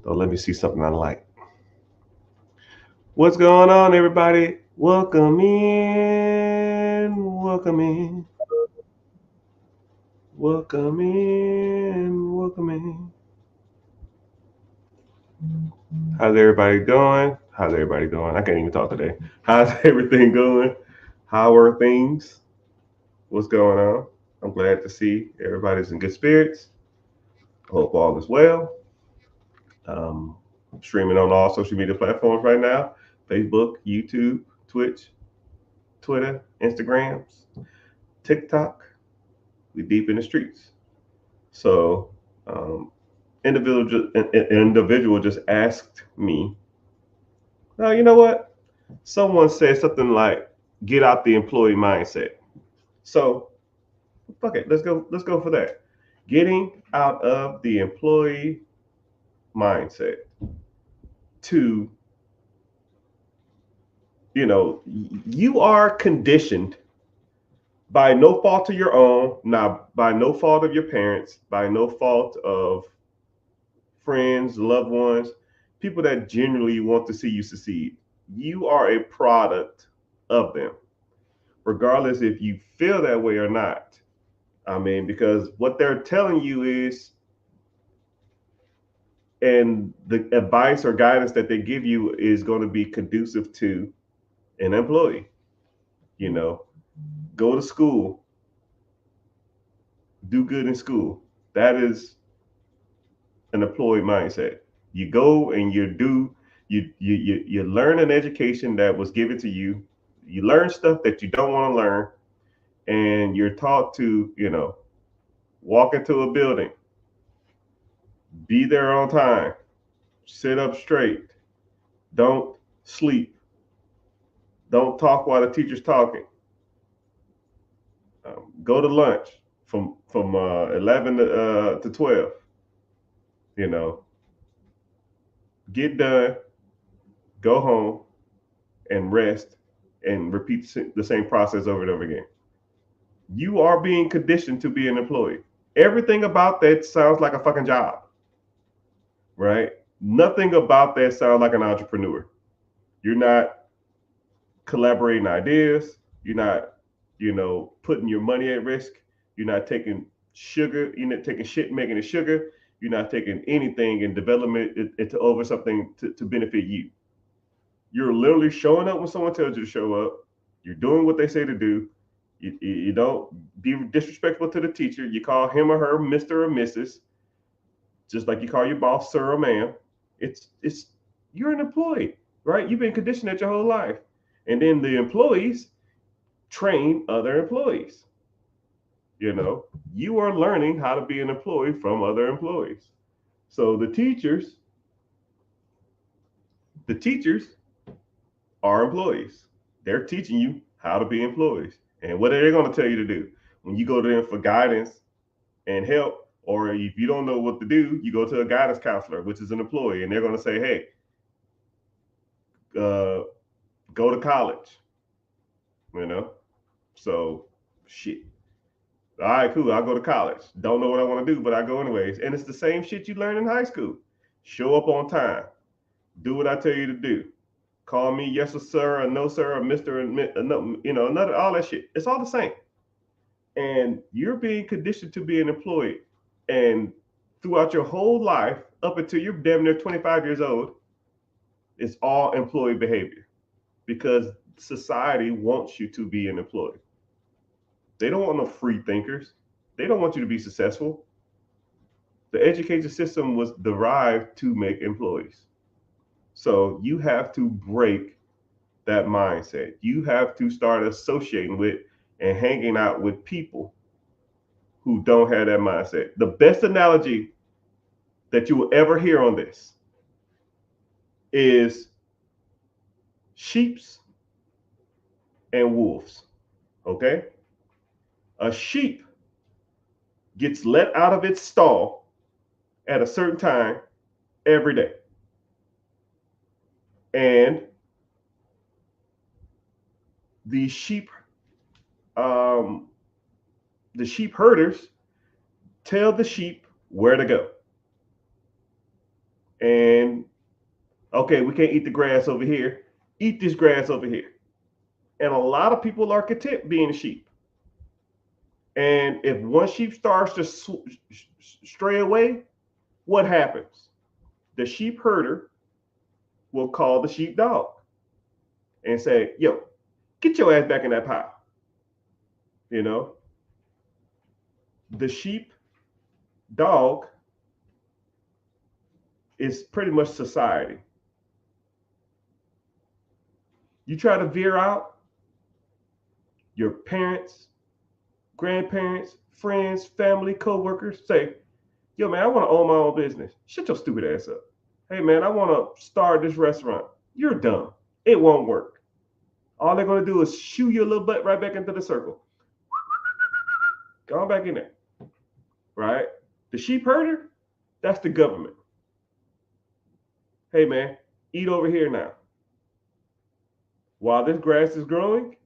So let me see something I like. What's going on, everybody? Welcome in. Welcome in. Welcome in. Welcome in. How's everybody doing? How's everybody doing? I can't even talk today. How's everything going? How are things? What's going on? I'm glad to see everybody's in good spirits. Hope all is well. Um, Streaming on all social media platforms right now: Facebook, YouTube, Twitch, Twitter, Instagrams, TikTok. We deep in the streets. So, um, individual just asked me, "Now you know what? Someone said something like, get out the employee mindset." So, fuck it. Let's go. Let's go for that. Getting out of the employee mindset to, you are conditioned by no fault of your own, not by no fault of your parents, by no fault of friends, loved ones, people that genuinely want to see you succeed. You are a product of them, regardless if you feel that way or not. I mean, because what they're telling you is, and the advice or guidance that they give you is going to be conducive to an employee. You know, go to school, do good in school. That is an employee mindset. You go and you learn an education that was given to you. You learn stuff that you don't want to learn, and you're taught to, walk into a building, be there on time, sit up straight, don't sleep, don't talk while the teacher's talking, go to lunch from 11 to 12. You know, get done, go home, and rest, and repeat the same process over and over again. You are being conditioned to be an employee. Everything about that sounds like a fucking job, right? Nothing about that sounds like an entrepreneur. You're not collaborating ideas. You're not, putting your money at risk. You're not taking sugar. You're not taking shit, making it sugar. You're not taking anything and development it to over something to benefit you. You're literally showing up when someone tells you to show up. You're doing what they say to do. You don't be disrespectful to the teacher. You call him or her Mr. or Mrs., just like you call your boss sir or ma'am. It's you're an employee, right? You've been conditioned that your whole life. And then the employees train other employees. You know, you are learning how to be an employee from other employees. So the teachers are employees. They're teaching you how to be employees. And what are they going to tell you to do? When you go to them for guidance and help, or if you don't know what to do, you go to a guidance counselor, which is an employee, and they're going to say, hey, uh, go to college, you know? So, shit. All right, cool. I'll go to college. Don't know what I want to do, but I go anyways. And it's the same shit you learn in high school. Show up on time. Do what I tell you to do. Call me yes or sir or no sir or Mister and no, another all that shit. It's all the same. And you're being conditioned to be an employee. And throughout your whole life, up until you're damn near 25 years old, it's all employee behavior because society wants you to be an employee. They don't want no free thinkers. They don't want you to be successful. The education system was derived to make employees. So you have to break that mindset. You have to start associating with and hanging out with people who don't have that mindset. The best analogy that you will ever hear on this is sheeps and wolves. Okay? A sheep gets let out of its stall at a certain time every day. And the sheep um, the sheep herders tell the sheep where to go. And okay, we can't eat the grass over here. Eat this grass over here. And a lot of people are content being sheep. And if one sheep starts to stray away, what happens? The sheep herder will call the sheepdog and say, yo, get your ass back in that pile. You know, the sheep dog is pretty much society. You try to veer out, your parents, grandparents, friends, family, co-workers say, yo, man, I want to own my own business. Shut your stupid ass up. Hey, man, I want to start this restaurant. You're dumb. It won't work. All they're going to do is shoo your little butt right back into the circle. Go on back in there. Right? The sheep herder, that's the government. Hey, man, eat over here now. While this grass is growing,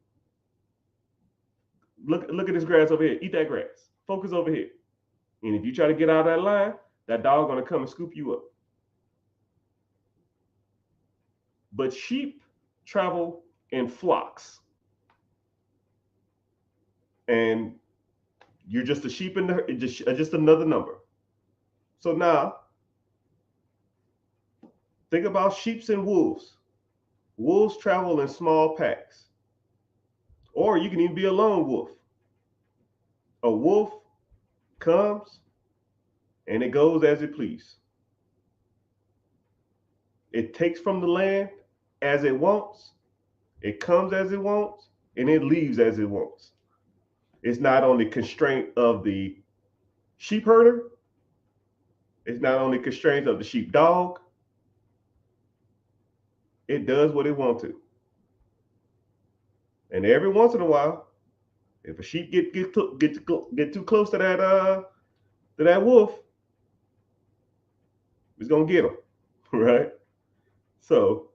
look at this grass over here. Eat that grass. Focus over here. And if you try to get out of that line, that dog gonna come and scoop you up. But sheep travel in flocks. And you're just a sheep in the just another number. So now think about sheep and wolves. Wolves travel in small packs. Or you can even be a lone wolf. A wolf comes and it goes as it please. It takes from the land as it wants, it comes as it wants, and it leaves as it wants. It's not only constraint of the sheep herder, it's not only constraints of the sheep dog, it does what it wants to. And every once in a while, if a sheep get too close to that wolf, it's gonna get him, right? So,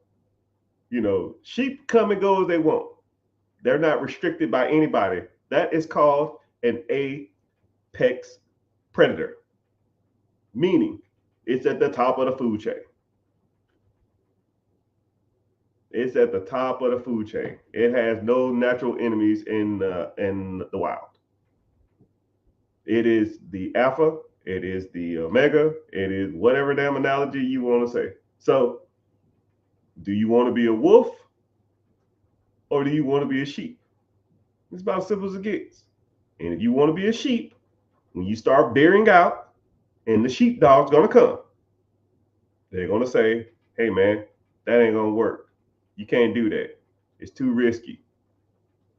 sheep come and go as they want. They're not restricted by anybody. That is called an apex predator, meaning it's at the top of the food chain. It's at the top of the food chain. It has no natural enemies in the wild. It is the alpha. It is the omega. It is whatever damn analogy you want to say. So, do you want to be a wolf or do you want to be a sheep? It's about as simple as it gets. And if you want to be a sheep, when you start bearing out and the sheepdog's going to come, they're going to say, hey, man, that ain't going to work. You can't do that. It's too risky.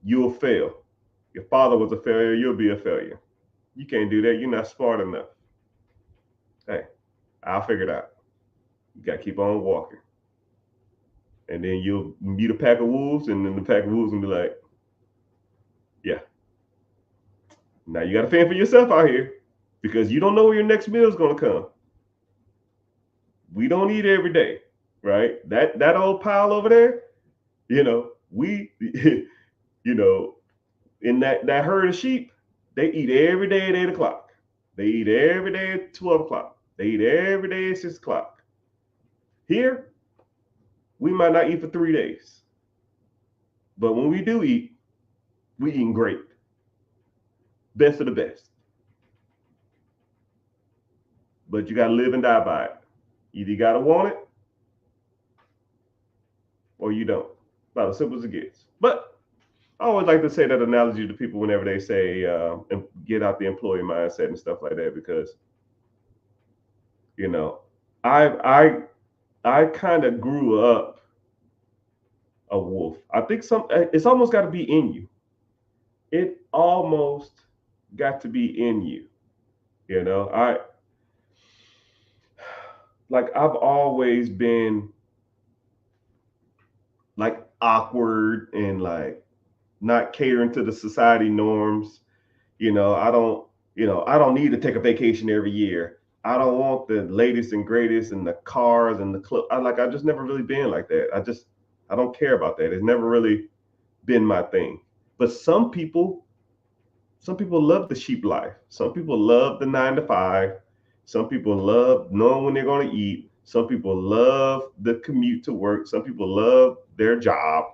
You'll fail. Your father was a failure. You'll be a failure. You can't do that. You're not smart enough. Hey, I'll figure it out. You got to keep on walking. And then you'll meet a pack of wolves, and then the pack of wolves will be like, yeah. Now you got to fend for yourself out here because you don't know where your next meal is going to come. We don't eat every day, right? That old pile over there, we, in that herd of sheep, they eat every day at 8 o'clock. They eat every day at 12 o'clock. They eat every day at 6 o'clock. Here, we might not eat for 3 days. But when we do eat, we eating great. Best of the best. But you got to live and die by it. Either you got to want it or you don't. About as simple as it gets. But I always like to say that analogy to people whenever they say get out the employee mindset and stuff like that, because I kind of grew up a wolf. I think it's almost got to be in you. It almost got to be in you. I've always been like awkward and like not catering to the society norms. I don't need to take a vacation every year. I don't want the latest and greatest and the cars and the club. I just never really been like that. I don't care about that. It's never really been my thing. But some people love the sheep life. Some people love the 9 to 5. Some people love knowing when they're going to eat. Some people love the commute to work. Some people love their job.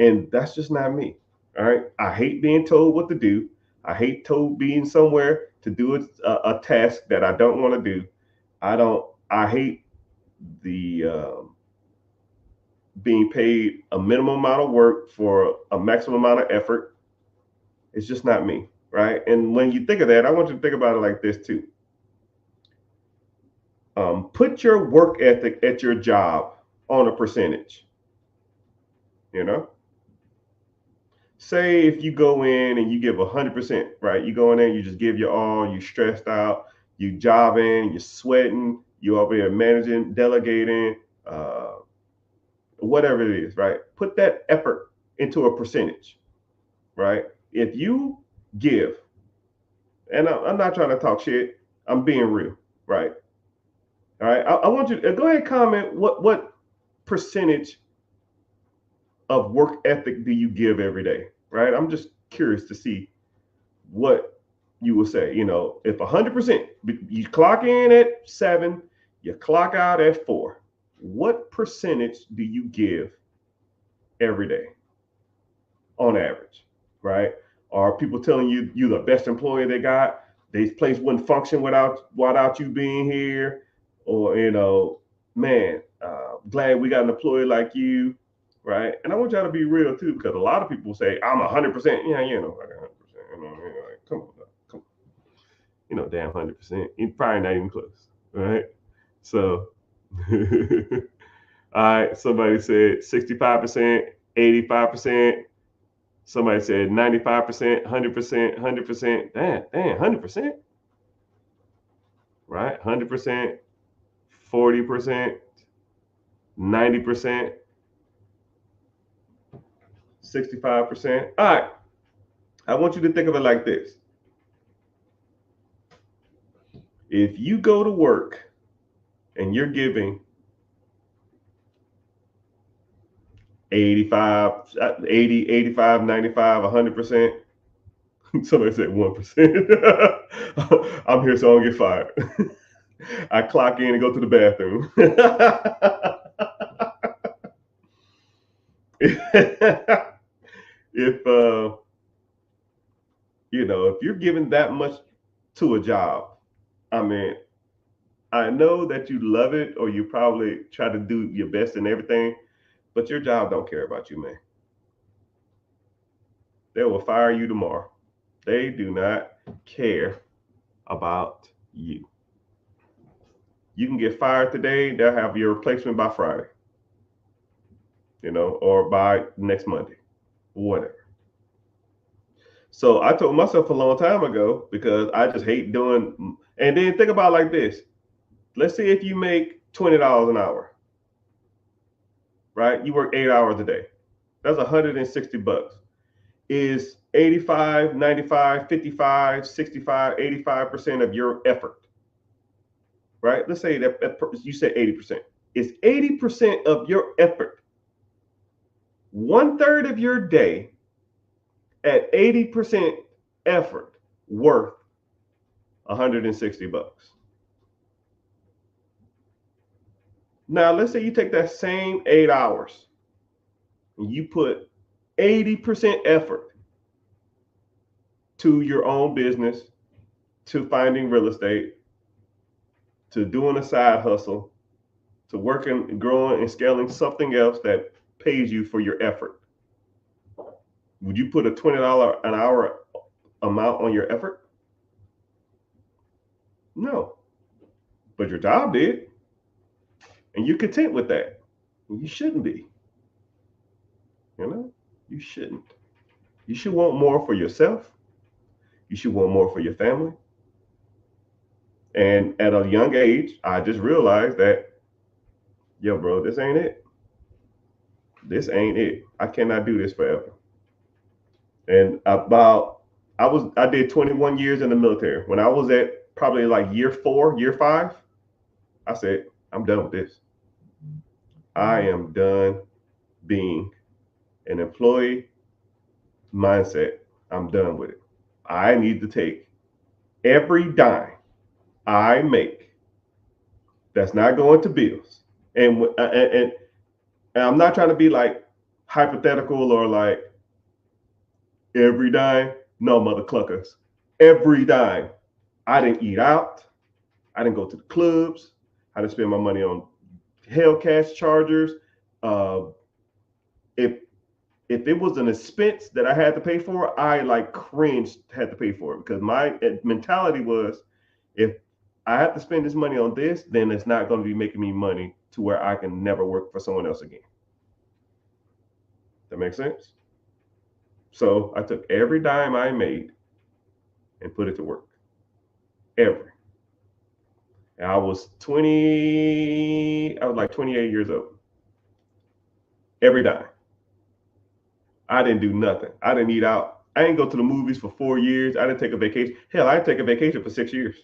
And that's just not me. All right. I hate being told what to do. I hate told being somewhere to do a task that I don't want to do. I hate the being paid a minimum amount of work for a maximum amount of effort. It's just not me. Right. And when you think of that, I want you to think about it like this too. Put your work ethic at your job on a percentage. You know, say if you go in and you give 100%, right? You go in there, you just give your all, you stressed out, you jobbing, you're sweating, you over here managing, delegating, uh, whatever it is, right? Put that effort into a percentage, right? If you give, and I'm not trying to talk shit, I'm being real, right? All right, I want you to go ahead and comment what percentage of work ethic do you give every day, right? I'm just curious to see what you will say. You know, if 100%, you clock in at 7, you clock out at 4, what percentage do you give every day on average, right? Are people telling you you're the best employee they got? This place wouldn't function without you being here, or man, glad we got an employee like you, right? And I want y'all to be real too, because a lot of people say I'm 100%. Yeah, like 100%. Like, come on, damn 100%. You're probably not even close, right? So, all right. Somebody said 65%, 85%. Somebody said 95%, 100%, 100%. Damn, 100%, right? 100%, 40%, 90%, 65%. All right. I want you to think of it like this. If you go to work and you're giving 85, 80, 85, 95, 100%, somebody said 1%. I'm here so I don't get fired. I clock in and go to the bathroom. if if you're giving that much to a job, I mean, I know that you love it or you probably try to do your best in everything, but your job don't care about you, man. They will fire you tomorrow. They do not care about you. You can get fired today, they'll have your replacement by Friday, or by next Monday, whatever. So I told myself a long time ago, because I just hate doing, and then think about it like this. Let's say if you make $20 an hour, right? You work 8 hours a day. That's $160. Is 85, 95, 55, 65, 85% of your effort, right? Let's say that you said 80%. Is 80% of your effort, 1/3 of your day at 80% effort, worth $160? Now, let's say you take that same 8 hours and you put 80% effort to your own business, to finding real estate, to doing a side hustle, to working, growing, and scaling something else that pays you for your effort. Would you put a $20 an hour amount on your effort? No. But your job did. And you're content with that. You shouldn't be. You shouldn't. You should want more for yourself. You should want more for your family. And at a young age, I just realized that, yo, bro, this ain't it. This ain't it. I cannot do this forever. And I did 21 years in the military. When I was at probably like year 4, year 5, I said, I'm done with this. I am done being an employee mindset. I'm done with it. I need to take every dime I make That's not going to bills. And I'm not trying to be like hypothetical or like every dime. No, mother cluckers. Every dime. I didn't eat out. I didn't go to the clubs. I didn't spend my money on Hellcat chargers. Uh, if if it was an expense that I had to pay for, I like cringed had to pay for it because my mentality was, if I have to spend this money on this, then it's not going to be making me money to where I can never work for someone else again. That makes sense? So I took every dime I made and put it to work. Every. And I was like 28 years old. Every dime. I didn't do nothing. I didn't eat out. I didn't go to the movies for 4 years. I didn't take a vacation. Hell, I didn't take a vacation for 6 years.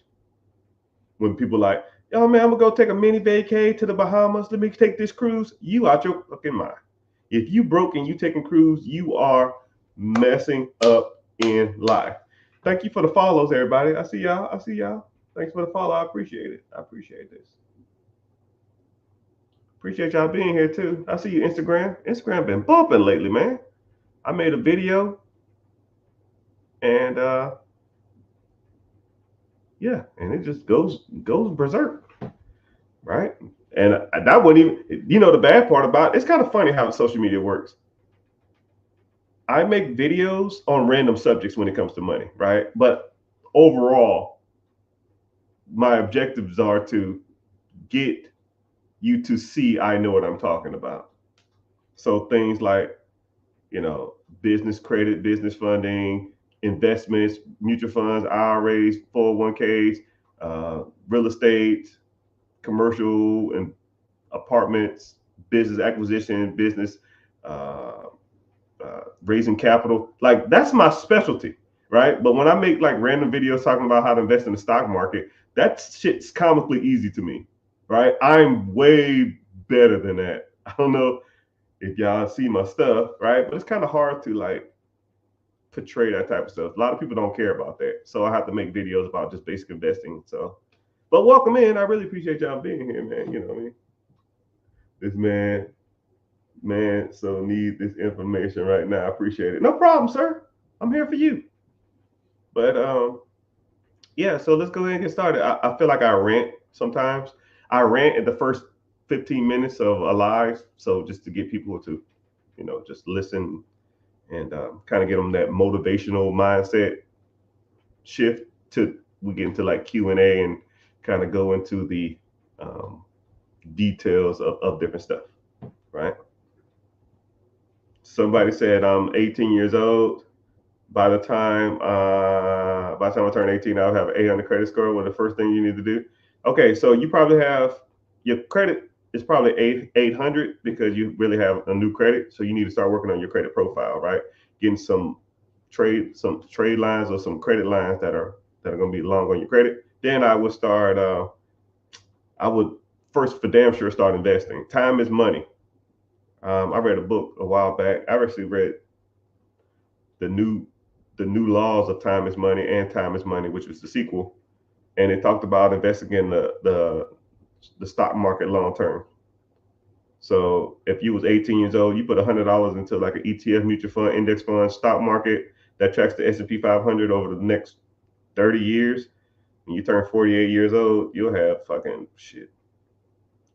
When people like, yo, man, I'm gonna go take a mini vacay to the Bahamas. Let me take this cruise. You out your fucking mind. If you broke and you taking cruise, you are messing up in life. Thank you for the follows, everybody. I see y'all. Thanks for the follow. I appreciate it. I appreciate this. Appreciate y'all being here too. I see you, Instagram. Instagram been bumping lately, man. I made a video and yeah, and it just goes berserk, right? And that wouldn't even, the bad part about it, it's kind of funny how social media works. I make videos on random subjects when it comes to money, right? But overall, my objectives are to get you to see I know what I'm talking about. So things like, business credit, business funding, investments, mutual funds, IRAs, 401ks, real estate, commercial and apartments, business acquisition, business raising capital. Like that's my specialty, right? But when I make like random videos talking about how to invest in the stock market, that shit's comically easy to me, right? I'm way better than that. I don't know if y'all see my stuff, right? But it's kind of hard to like portray that type of stuff. A lot of people don't care about that. So I have to make videos about just basic investing. So, but welcome in. I really appreciate y'all being here, man. You know what I mean? This man, so need this information right now. I appreciate it. No problem, sir. I'm here for you. But yeah, so let's go ahead and get started. I feel like I rant sometimes. I rant at the first 15 minutes of a live. So just to get people to, just listen and kind of get them that motivational mindset shift to we get into like Q&A and kind of go into the details of different stuff, right? Somebody said I'm 18 years old. By the time I turn 18, I'll have an 800 credit score. What the first thing you need to do? Okay, so you probably have your credit is probably 800 because you really have a new credit. So you need to start working on your credit profile, right? Getting some trade lines or some credit lines that are going to be long on your credit. Then I would start. I would first for damn sure start investing. Time is money. I read a book a while back. I actually read the new laws of time is money and time is money, which was the sequel, and it talked about investing in the stock market long term. So if you was 18 years old, you put $100 into like an ETF, mutual fund, index fund, stock market that tracks the S&P 500 over the next 30 years. When you turn 48 years old, you'll have fucking shit,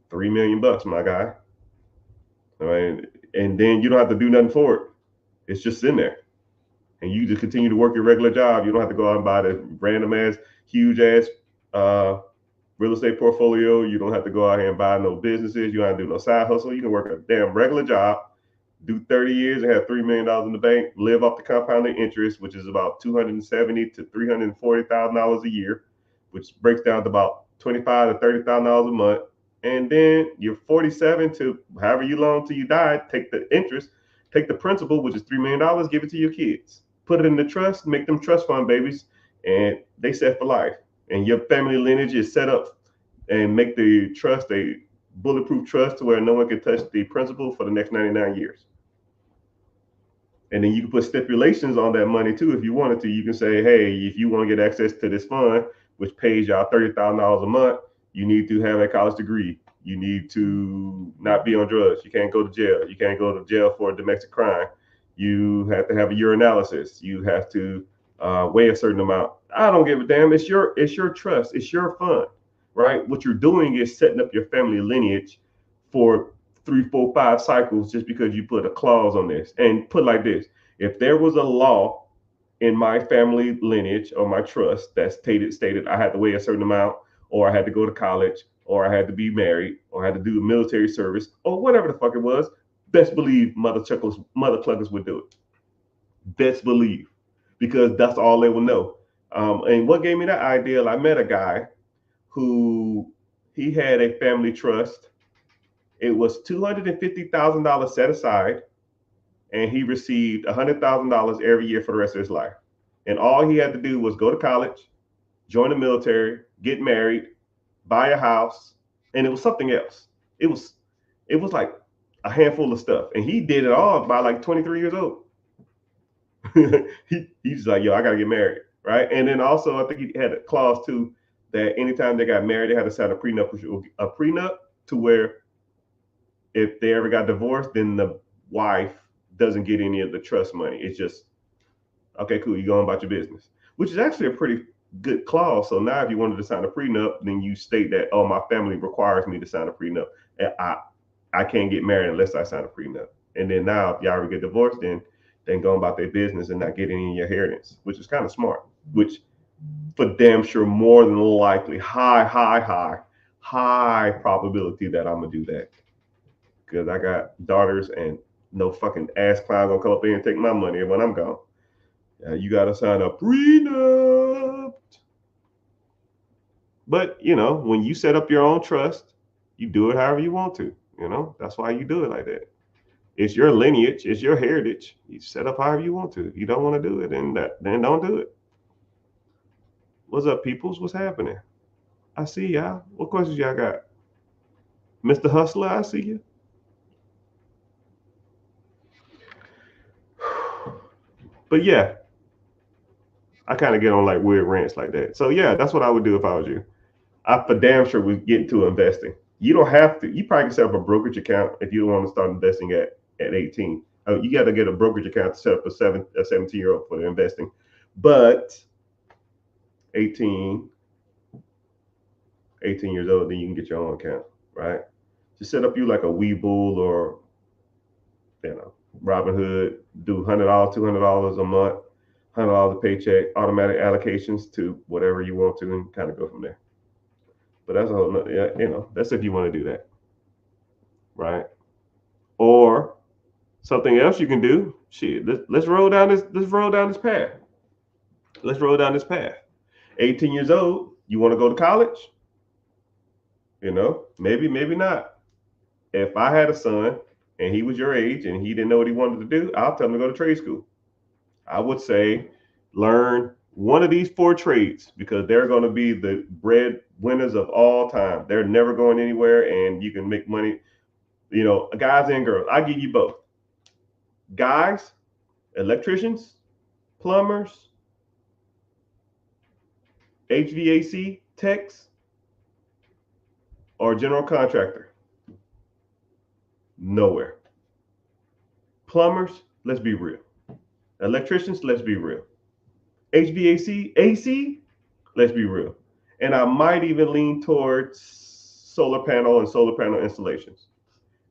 $3 million, my guy. I mean, and then you don't have to do nothing for it. It's just in there. And you just continue to work your regular job. You don't have to go out and buy the random ass, huge ass real estate portfolio. You don't have to go out here and buy no businesses. You don't have to do no side hustle. You can work a damn regular job, do 30 years and have $3 million in the bank, live off the compounding interest, which is about $270,000 to $340,000 a year, which breaks down to about $25,000 to $30,000 a month. And then you're 47 to however you long till you die, take the interest, take the principal, which is $3 million, give it to your kids. Put it in the trust, make them trust fund babies, and they set for life. And your family lineage is set up and make the trust a bulletproof trust to where no one can touch the principal for the next 99 years. And then you can put stipulations on that money too if you wanted to. You can say, hey, if you want to get access to this fund, which pays y'all $30,000 a month, You need to have a college degree. You need to not be on drugs. You can't go to jail. You can't go to jail for domestic crime. You have to have a urinalysis. You have to weigh a certain amount. I don't give a damn. It's your trust. It's your fund, right? What you're doing is setting up your family lineage for 3, 4, 5 cycles just because you put a clause on this. And put like this: if there was a law in my family lineage or my trust that stated I had to weigh a certain amount, or I had to go to college, or I had to be married, or I had to do military service, or whatever the fuck it was, best believe mother cluckers would do it. Best believe, because that's all they will know. And what gave me that idea? I met a guy who he had a family trust. It was $250,000 set aside, and he received $100,000 every year for the rest of his life. And all he had to do was go to college, join the military, get married, buy a house, and it was something else. It was like a handful of stuff, and he did it all by like 23 years old. He's like, yo, I gotta get married, right? And then also, I think he had a clause too that anytime they got married, they had to sign a prenup to where if they ever got divorced, then the wife doesn't get any of the trust money. It's just okay, cool, you going about your business, which is actually a pretty good clause. So now, if you wanted to sign a prenup, then you state that, oh, my family requires me to sign a prenup, and I can't get married unless I sign a prenup. And then now, if y'all ever get divorced, then going about their business and not getting any inheritance, which is kind of smart. Which, for damn sure, more than likely, high probability that I'm gonna do that because I got daughters and no fucking ass clown gonna come up here and take my money when I'm gone. You gotta sign a prenup. But when you set up your own trust, you do it however you want to. That's why you do it like that. It's your lineage, it's your heritage. You set up however you want to. If you don't want to do it, then don't do it. What's up, peoples? What's happening? I see y'all. What questions y'all got? Mr. Hustler, I see you. But yeah, I kind of get on like weird rants like that. So yeah, that's what I would do if I was you. I for damn sure would get into investing. You don't have to. You probably can set up a brokerage account if you don't want to start investing at 18. You got to get a brokerage account to set up a 17-year-old for investing. But 18, 18 years old, then you can get your own account, right? Just set up you like a Webull or Robinhood. Do $100, $200 a month, $100 a paycheck, automatic allocations to whatever you want to, and kind of go from there. But that's a whole nother, that's if you want to do that, right? Or something else you can do. Shit, let's roll down this. Let's roll down this path. Let's roll down this path. 18 years old, you want to go to college? Maybe, maybe not. If I had a son and he was your age and he didn't know what he wanted to do, I'll tell him to go to trade school. I would say learn one of these 4 trades because they're going to be the bread winners of all time. They're never going anywhere, and you can make money. Guys and girls. I give you both. Guys, electricians, plumbers, HVAC techs, or general contractor. Nowhere. Plumbers, let's be real. Electricians, let's be real. HVAC, AC, let's be real. And I might even lean towards solar panel and solar panel installations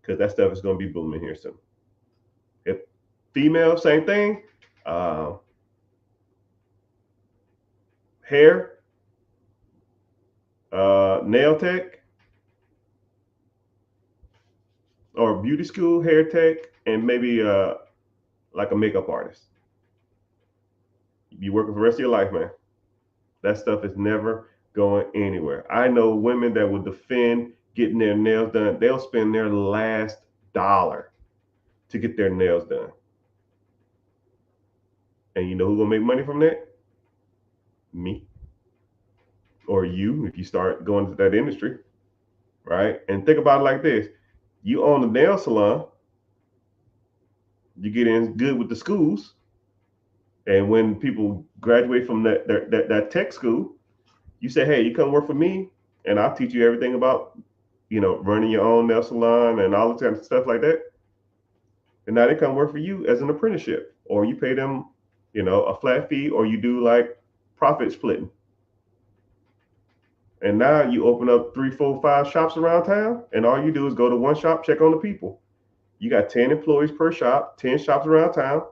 because that stuff is going to be booming here soon. If female, same thing. Hair, nail tech, or beauty school, hair tech, and maybe like a makeup artist. You working for the rest of your life, man. That stuff is never going anywhere. I know women that will defend getting their nails done. They'll spend their last dollar to get their nails done. And you know who's gonna make money from that? Me. Or you, if you start going to that industry, right? And think about it like this. You own a nail salon, you get in good with the schools, and when people graduate from that tech school, you say, hey, you come work for me, and I'll teach you everything about, running your own nail salon and all the kind of stuff like that. And now they come work for you as an apprenticeship, or you pay them, a flat fee, or you do like profit splitting. And now you open up 3, 4, 5 shops around town, and all you do is go to one shop, check on the people. You got 10 employees per shop, 10 shops around town.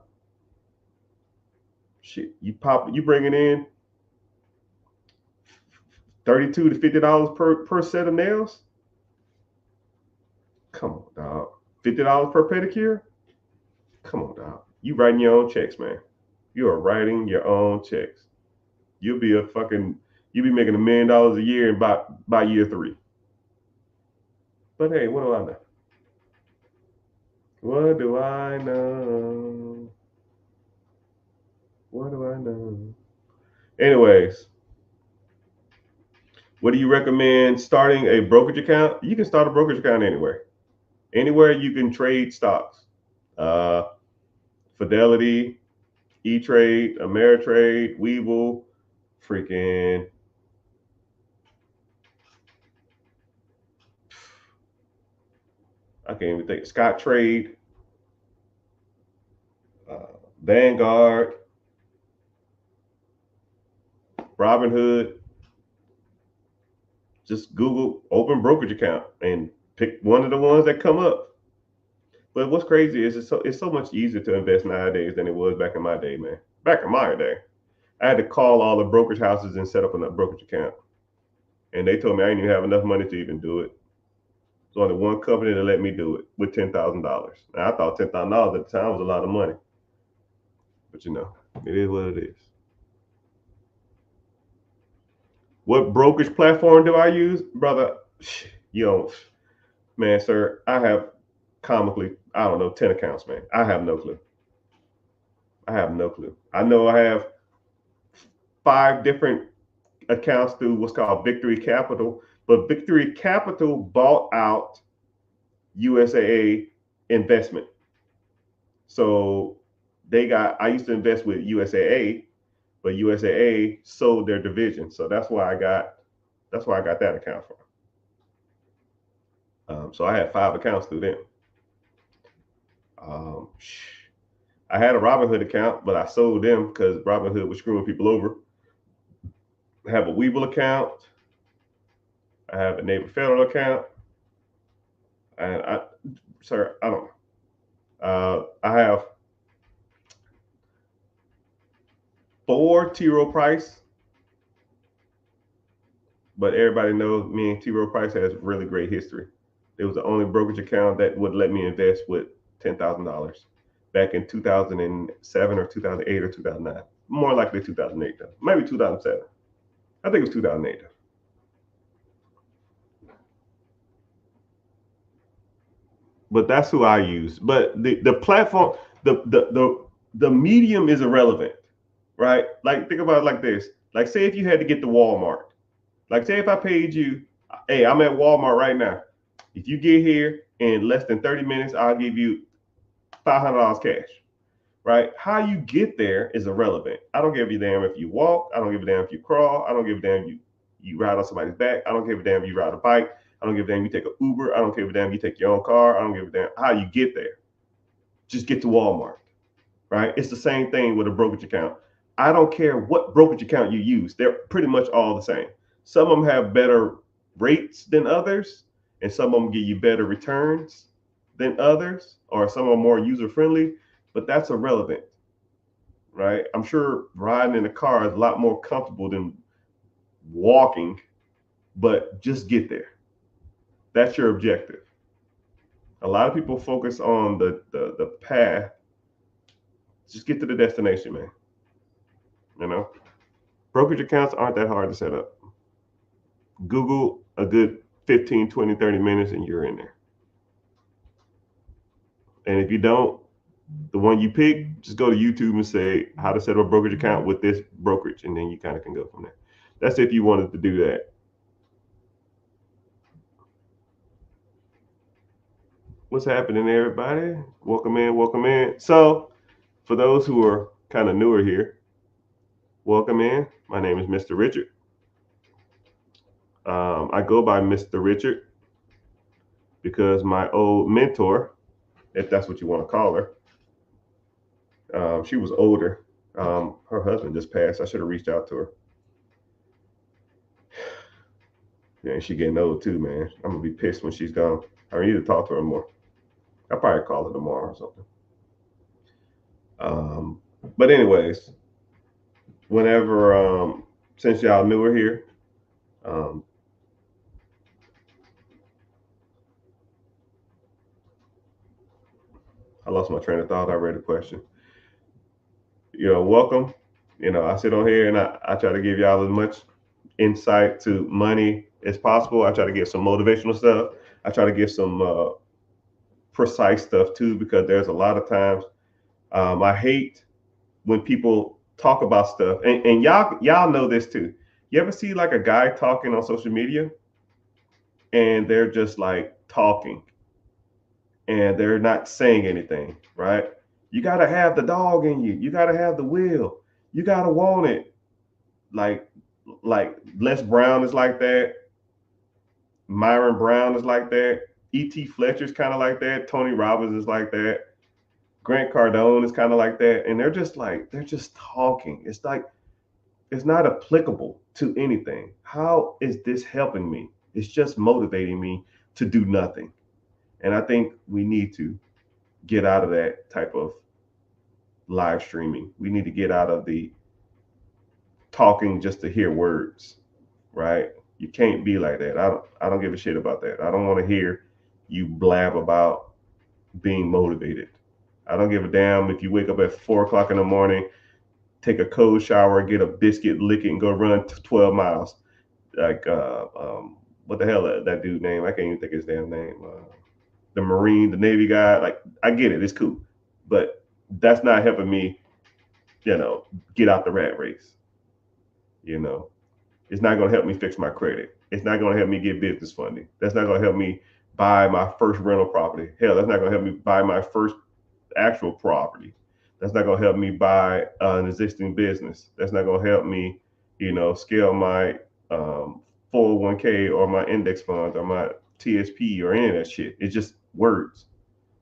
Shit, you bringing in $32 to $50 per set of nails. Come on, dog. $50 per pedicure. Come on, dog. You writing your own checks, man. You are writing your own checks. You'll be making $1 million a year by year 3. But hey, what do I know? What do I know? What do I know? Anyways, what do you recommend starting a brokerage account? You can start a brokerage account anywhere. Anywhere you can trade stocks. Fidelity, E-Trade, Ameritrade, Webull, freaking I can't even think. Scottrade, Vanguard, Robinhood. Just Google open brokerage account and pick one of the ones that come up. But what's crazy is it's so much easier to invest nowadays than it was back in my day, man. Back in my day, I had to call all the brokerage houses and set up a brokerage account, and they told me I didn't even have enough money to even do it. There's only one company that let me do it with $10,000. Now I thought $10,000 at the time was a lot of money, but it is what it is. What brokerage platform do I use, brother? You don't, man, sir. I have comically, I don't know, 10 accounts, man. I have no clue. I know I have 5 different accounts through what's called Victory Capital, but Victory Capital bought out USAA Investment. So I used to invest with USAA, but USAA sold their division. So that's why I got that account from. So I had 5 accounts through them. I had a Robinhood account, but I sold them because Robinhood was screwing people over. I have a Webull account. I have a Neighbor Federal account. And I don't know. I have 4 T. Rowe Price, but everybody knows me and T. Rowe Price has really great history. It was the only brokerage account that would let me invest with $10,000 back in 2007 or 2008 or 2009. More likely 2008 though. Maybe 2007. I think it was 2008 though. But that's who I use. But the platform, the medium is irrelevant, right? Like think about it like this. Like say if you had to get to Walmart. Like say if I paid you, hey, I'm at Walmart right now. If you get here in less than 30 minutes, I'll give you $500 cash. Right? How you get there is irrelevant. I don't give a damn if you walk. I don't give a damn if you crawl. I don't give a damn if you ride on somebody's back. I don't give a damn if you ride a bike. I don't give a damn if you take an Uber. I don't give a damn if you take your own car. I don't give a damn how you get there. Just get to Walmart. Right? It's the same thing with a brokerage account. I don't care what brokerage account you use. They're pretty much all the same. Some of them have better rates than others, and some of them give you better returns than others, or some are more user friendly, but that's irrelevant, right? I'm sure riding in a car is a lot more comfortable than walking, but just get there. That's your objective. A lot of people focus on the path. Just get to the destination, man. Brokerage accounts aren't that hard to set up. Google a good 15, 20, 30 minutes and you're in there. And if you don't, the one you pick, just go to YouTube and say how to set up a brokerage account with this brokerage, and then you kind of can go from there. That's if you wanted to do that. What's happening, everybody? Welcome in. So, for those who are kind of newer here, welcome in. My name is Mr. Richard. I go by Mr. Richard because my old mentor, if that's what you want to call her, she was older. Her husband just passed. I should have reached out to her. Yeah, she getting old too, man. I'm gonna be pissed when she's gone. I need to talk to her more. I'll probably call her tomorrow or something. Um, but anyways, whenever since y'all knew her here, um, I lost my train of thought. I read the question. Welcome. I sit on here and I try to give y'all as much insight to money as possible. I try to give some motivational stuff. I try to give some precise stuff too, because there's a lot of times I hate when people talk about stuff, and y'all know this too. You ever see like a guy talking on social media, and they're just like talking, and they're not saying anything, right? You gotta have the dog in you. You gotta have the will. You gotta want it. Like like Les Brown is like that. Myron Brown is like that. E.T. Fletcher's kind of like that. Tony Robbins is like that. Grant Cardone is kind of like that. And they're just talking. It's like, it's not applicable to anything. How is this helping me? It's just motivating me to do nothing. And I think we need to get out of that type of live streaming. We need to get out of the talking just to hear words, right? You can't be like that. I don't give a shit about that. I don't want to hear you blab about being motivated. I don't give a damn if you wake up at 4 o'clock in the morning, take a cold shower, get a biscuit, lick it, and go run 12 miles. Like, what the hell that dude name? I can't even think of his damn name. The Marine, the Navy guy. Like, I get it, it's cool, but that's not helping me, get out the rat race. You know, it's not going to help me fix my credit. It's not going to help me get business funding. That's not going to help me buy my first rental property. Hell, that's not going to help me buy my first actual property. That's not going to help me buy an existing business. That's not going to help me, scale my 401k or my index funds or my TSP or any of that shit. It's just words.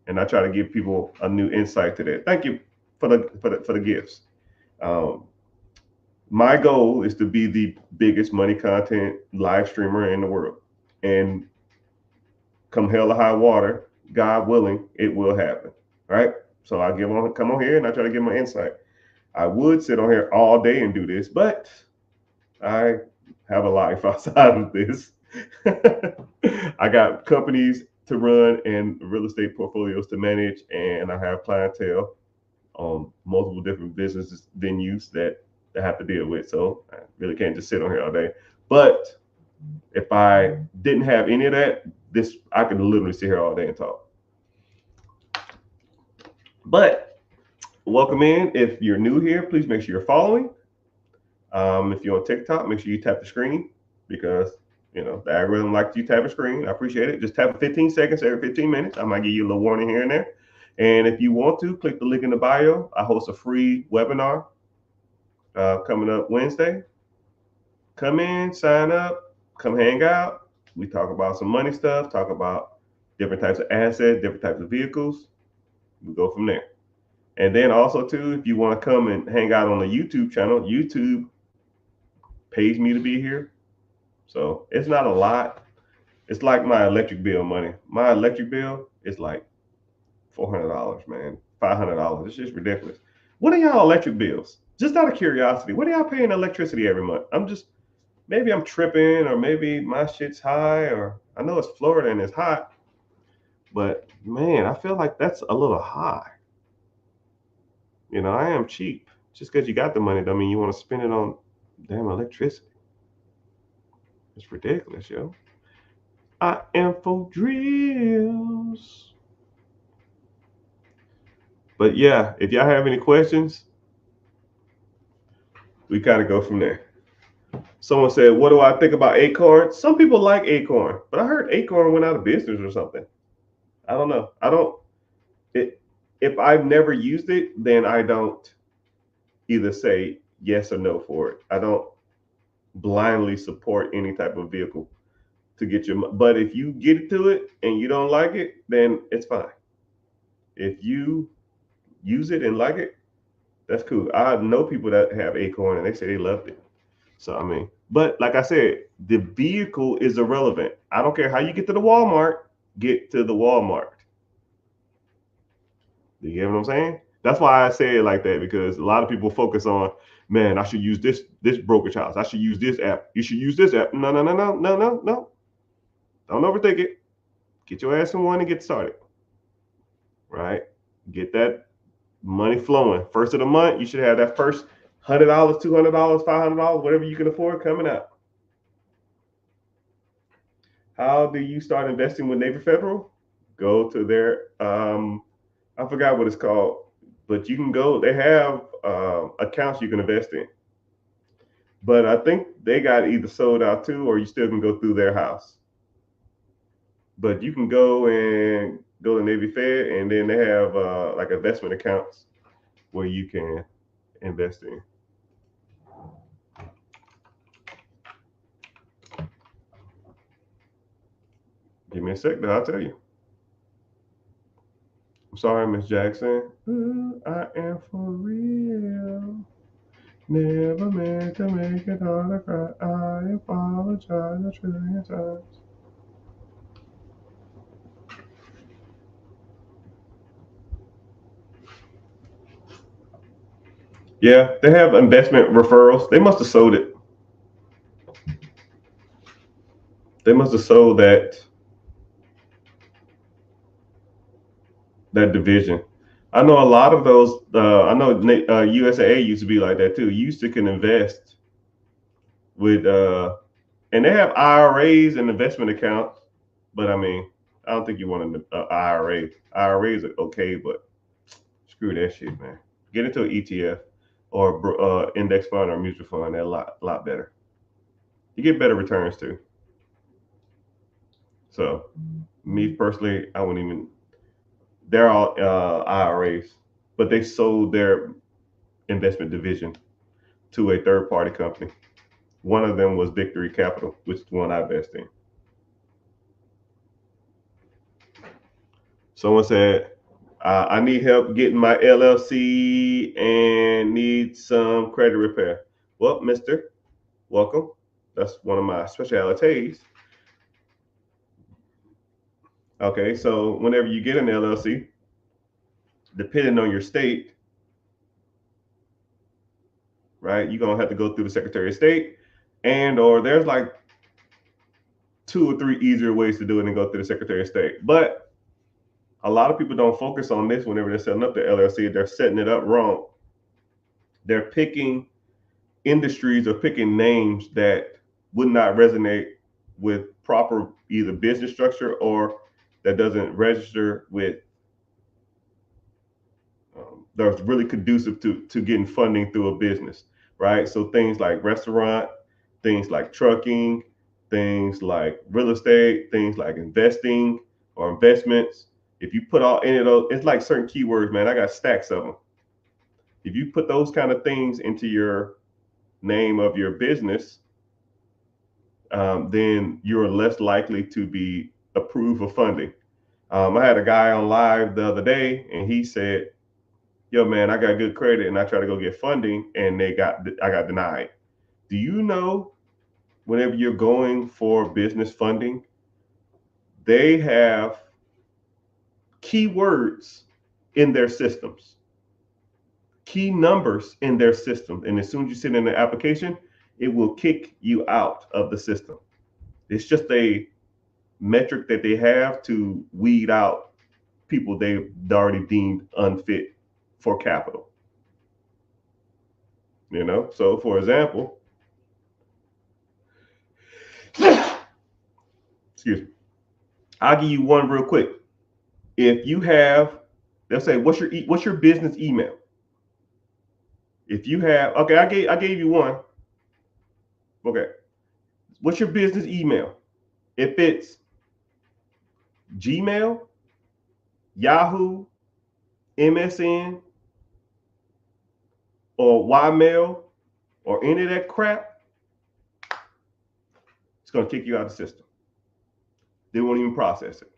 And I try to give people a new insight to that. Thank you for the gifts. Um, my goal is to be the biggest money content live streamer in the world. And come hell or high water, God willing, it will happen. Right? So I come on here and I try to give my insight. I would sit on here all day and do this, but I have a life outside of this. I got companies to run and real estate portfolios to manage, and I have clientele on multiple different business venues that I have to deal with. So I really can't just sit on here all day. But if I didn't have any of that, I could literally sit here all day and talk. But welcome in. If you're new here, please make sure you're following. If you're on TikTok, make sure you tap the screen, because the algorithm likes you tap a screen. I appreciate it. Just tap it 15 seconds every 15 minutes. I might give you a little warning here and there. And if you want to, click the link in the bio. I host a free webinar coming up Wednesday. Come in, sign up, come hang out. We talk about some money stuff, talk about different types of assets, different types of vehicles. We go from there. And then also too, if you want to come and hang out on the YouTube channel, YouTube pays me to be here. So it's not a lot. It's like my electric bill money. My electric bill is like $400, man. $500. It's just ridiculous. What are y'all electric bills? Just out of curiosity, what are y'all paying electricity every month? Maybe I'm tripping, or maybe my shit's high, or I know it's Florida and it's hot, but man, I feel like that's a little high. I am cheap. Just because you got the money don't mean you want to spend it on damn electricity. It's ridiculous, yo. I am for drills. But yeah, if y'all have any questions, we kind of go from there. Someone said, what do I think about Acorn? Some people like Acorn, but I heard Acorn went out of business or something. I don't know. If I've never used it, then I don't either say yes or no for it. I don't blindly support any type of vehicle to get your. But if you get to it and you don't like it, then it's fine. If you use it and like it, that's cool. I know people that have Acorn and they say they loved it. So I mean, but like I said, the vehicle is irrelevant. I don't care how you get to the Walmart. Get to the Walmart. You get what I'm saying? That's why I say it like that, because a lot of people focus on, man, I should use this brokerage house. I should use this app. You should use this app. No, no, no, no, no, no, no. Don't overthink it. Get your ass in one and get started. Right? Get that money flowing. First of the month, you should have that first $100, $200, $500, whatever you can afford coming out. How do you start investing with Navy Federal? Go to their I forgot what it's called, but you can go. They have accounts you can invest in. But I think they got either sold out too, or you still can go through their house. But you can go to Navy Fed, and then they have like investment accounts where you can invest in. Give me a sec, though. I'll tell you. I'm sorry, Miss Jackson. Ooh, I am for real. Never meant to make it all a cry. I apologize a trillion times. Yeah, they have investment referrals. They must have sold it. They must have sold that division. I know a lot of those. I know USAA used to be like that too. You used to can invest with, and they have IRAs and investment accounts. But I mean, I don't think you want an IRA. IRAs are okay, but screw that shit, man. Get into an ETF or index fund or mutual fund. They're a lot better. You get better returns too. So, me personally, I wouldn't even. They're all IRAs, but they sold their investment division to a third party company. One of them was Victory Capital, which is the one I invest in. Someone said, I need help getting my LLC and need some credit repair. Well, mister, welcome. That's one of my specialties. Okay, so whenever you get an LLC, depending on your state, right, you're gonna have to go through the Secretary of State, and or there's like 2 or 3 easier ways to do it and go through the Secretary of State. But a lot of people don't focus on this whenever they're setting up their LLC. They're setting it up wrong. They're picking industries or picking names that would not resonate with proper either business structure or that doesn't register with that's really conducive to getting funding through a business, right? So things like restaurant, things like trucking, things like real estate, things like investing or investments. If you put all any of those, it's like certain keywords, man. I got stacks of them. If you put those kind of things into your name of your business, then you're less likely to be approved for funding. I had a guy on live the other day, and he said, "Yo, man, I got good credit, and I try to go get funding, and I got denied." Do you know whenever you're going for business funding, they have keywords in their systems, key numbers in their system, and as soon as you send in the application, it will kick you out of the system. It's just a metric that they have to weed out people they've already deemed unfit for capital. So for example, excuse me, I'll give you one real quick. If you have, they'll say, what's your business email? If you have, okay, I gave you one. Okay, what's your business email? If it's Gmail, Yahoo, MSN, or Ymail, or any of that crap, it's gonna kick you out of the system. they won't even process it.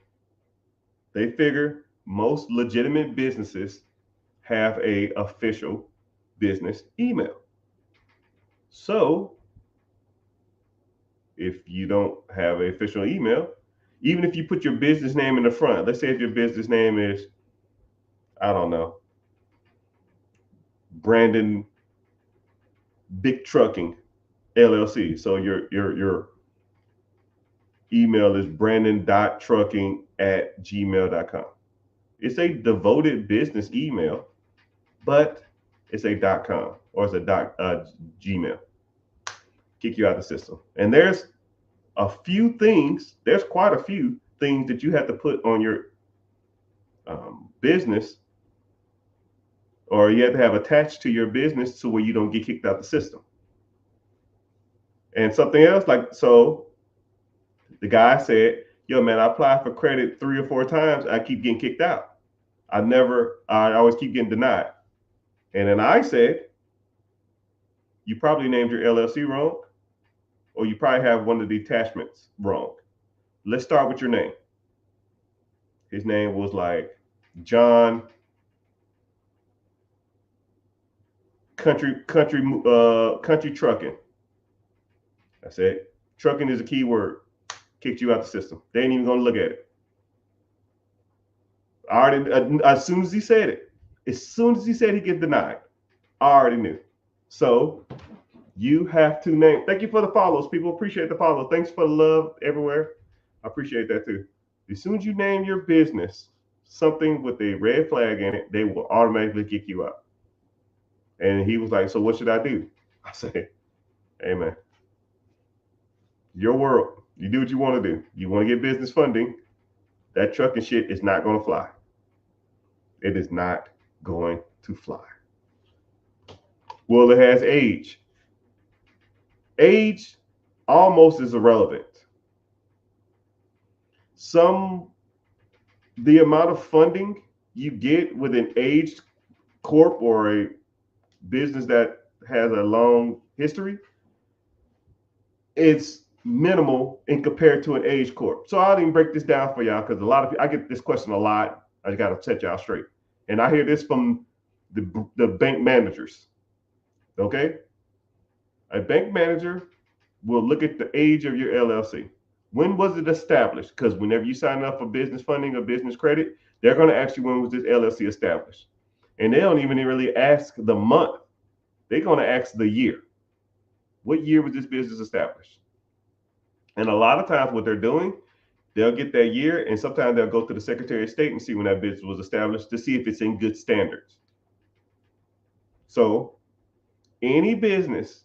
They figure most legitimate businesses have a official business email. So if you don't have an official email, even if you put your business name in the front, let's say if your business name is, I don't know, Brandon Big Trucking LLC. So your email is brandon.trucking@gmail.com. It's a devoted business email, but it's a .com or it's a Gmail. Kick you out of the system. And there's quite a few things that you have to put on your business, or you have to have attached to your business so where you don't get kicked out the system. And something else, like, so the guy said, yo, man, I applied for credit 3 or 4 times. I keep getting kicked out. I always keep getting denied. And then I said, you probably named your LLC wrong, or you probably have one of the attachments wrong. Let's start with your name. His name was like John Country Trucking. I said, trucking is a key word. Kicked you out the system. They ain't even gonna look at it. I already, as soon as he said it, as soon as he said he get denied, I already knew. So you have to name. Thank you for the follows, people. Appreciate the follow. Thanks for the love everywhere. I appreciate that too. As soon as you name your business something with a red flag in it, they will automatically kick you out. And he was like, so what should I do? I said, hey man, your world. You do what you want to do. You want to get business funding. That trucking shit is not going to fly. It is not going to fly. Well, it has age. Age almost is irrelevant. The amount of funding you get with an aged corp or a business that has a long history, it's minimal in compared to an age corp. So I'll even break this down for y'all because a lot of people, I get this question a lot. I got to set y'all straight. And I hear this from the bank managers. Okay? A bank manager will look at the age of your LLC. When was it established? Because whenever you sign up for business funding or business credit, they're going to ask you when was this LLC established. And they don't even really ask the month. They're going to ask the year. What year was this business established? And a lot of times what they're doing, they'll get that year, and sometimes they'll go to the Secretary of State and see when that business was established to see if it's in good standards. So any business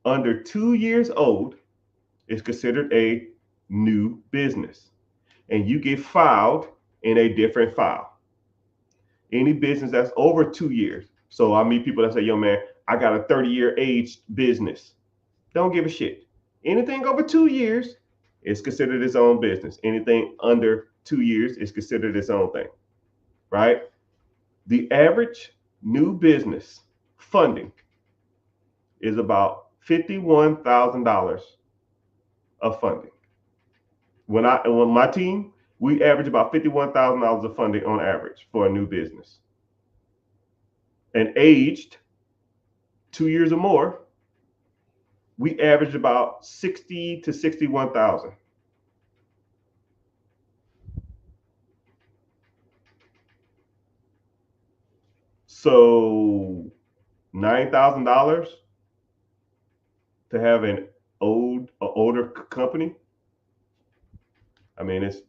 under 2 years old is considered a new business, and you get filed in a different file. Any business that's over 2 years. So I meet people that say, yo, man, I got a 30-year aged business. Don't give a shit. Anything over 2 years is considered its own business. Anything under 2 years is considered its own thing, right? The average new business funding is about $51,000 of funding. When my team, we average about $51,000 of funding on average for a new business. And aged 2 years or more, we average about 60 to 61,000. So $9,000 to have an older company. I mean, that's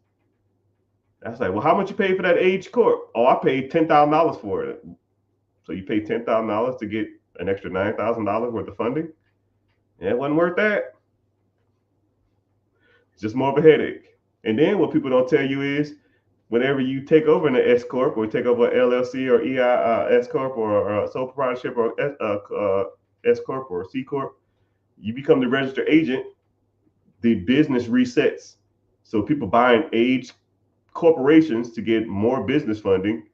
like, well, how much you pay for that age corp? Oh, I paid $10,000 for it. So you pay $10,000 to get an extra $9,000 worth of funding? Yeah, it wasn't worth that. It's just more of a headache. And then what people don't tell you is, whenever you take over an S corp or take over an LLC or S corp or sole proprietorship or S corp or C corp, you become the registered agent. The business resets. So people buying aged corporations to get more business funding,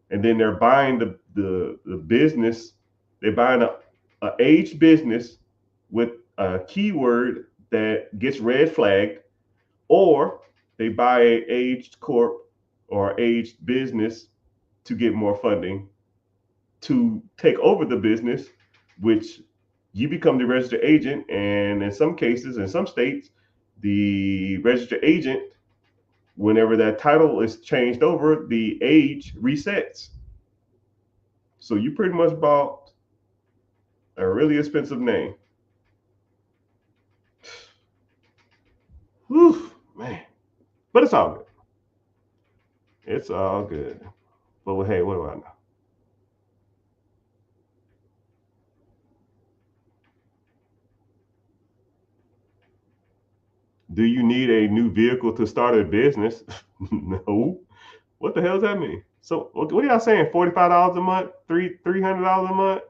and then they're buying the business. They're buying a aged business with a keyword that gets red flagged, or They buy a aged corp or aged business to get more funding to take over the business, which you become the registered agent. And in some cases, in some states, the registered agent, whenever that title is changed over, the age resets. So you pretty much bought a really expensive name. Whew, man. But it's all good. It's all good. But hey, what do I know? Do you need a new vehicle to start a business? No. What the hell does that mean? So what are y'all saying? $45 a month, $300 a month,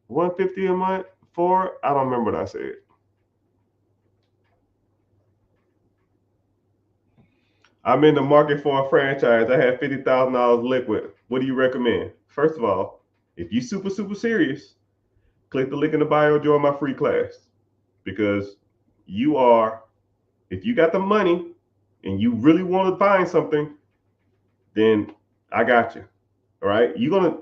150 a month, for I don't remember what I said. I'm in the market for a franchise. I have $50,000 liquid. What do you recommend? First of all, if you super serious, click the link in the bio, join my free class. Because you are, if you got the money and you really want to find something, then I got you. All right. You're gonna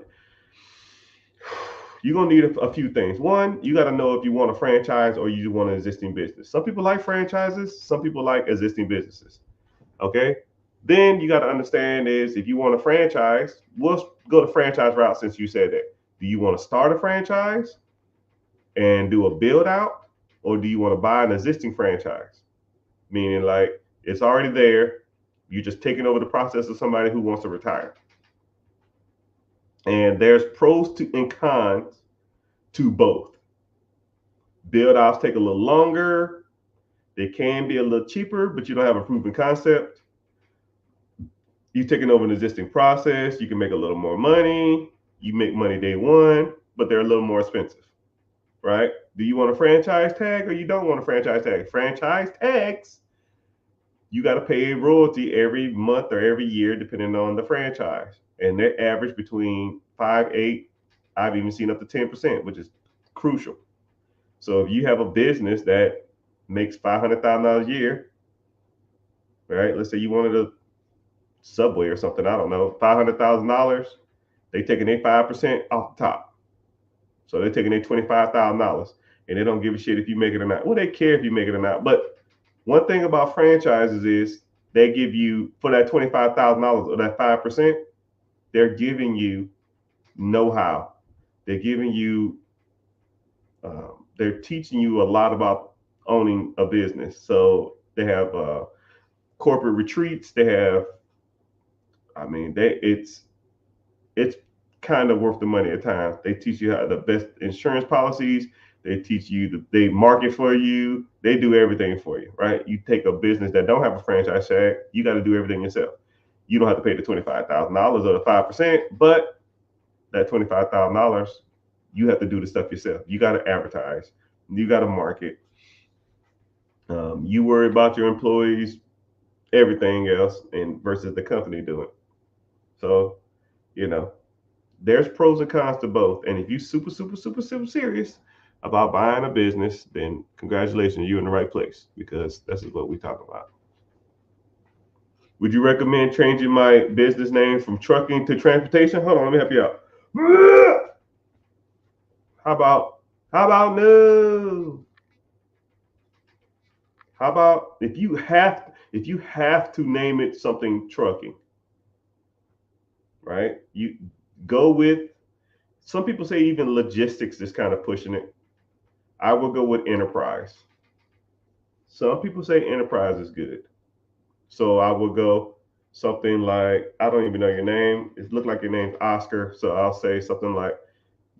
need a few things. One, you got to know if you want a franchise or you want an existing business. Some people like franchises, some people like existing businesses. Okay. Then you got to understand is if you want a franchise, we'll go the franchise route since you said that. Do you want to start a franchise and do a build out, or do you want to buy an existing franchise? Meaning like it's already there, you're just taking over the process of somebody who wants to retire. And there's pros to and cons to both. Build outs take a little longer. They can be a little cheaper, but you don't have a proven concept. You're taking over an existing process. You can make a little more money. You make money day one, but they're a little more expensive, right? Do you want a franchise tag or you don't want a franchise tag? Franchise tags, you got to pay a royalty every month or every year, depending on the franchise. And they average between 5, 8, I've even seen up to 10%, which is crucial. So if you have a business that makes $500,000 a year, right? Let's say you wanted a Subway or something, I don't know, $500,000, they taking their 5% off the top. So they're taking their $25,000 and they don't give a shit if you make it or not. Well, they care if you make it or not. But one thing about franchises is they give you, for that $25,000 or that 5%, they're giving you know-how. They're giving you, they're teaching you a lot about owning a business. So they have corporate retreats. They have, I mean, it's kind of worth the money at times. They teach you how the best insurance policies. They teach you, they market for you. They do everything for you, right? You take a business that don't have a franchise tag, you got to do everything yourself. You don't have to pay the $25,000 or the 5%, but that $25,000, you have to do the stuff yourself. You got to advertise. You got to market. You worry about your employees, everything else, and versus the company doing. So, you know, there's pros and cons to both. And if you super serious about buying a business, then congratulations, you're in the right place because this is what we talk about. Would you recommend changing my business name from trucking to transportation? Hold on, let me help you out. How about no? How about if you have to name it something trucking, right? You go with, some people say even logistics is kind of pushing it. I will go with enterprise. Some people say enterprise is good. So I will go something like, I don't even know your name. It looked like your name's Oscar. So I'll say something like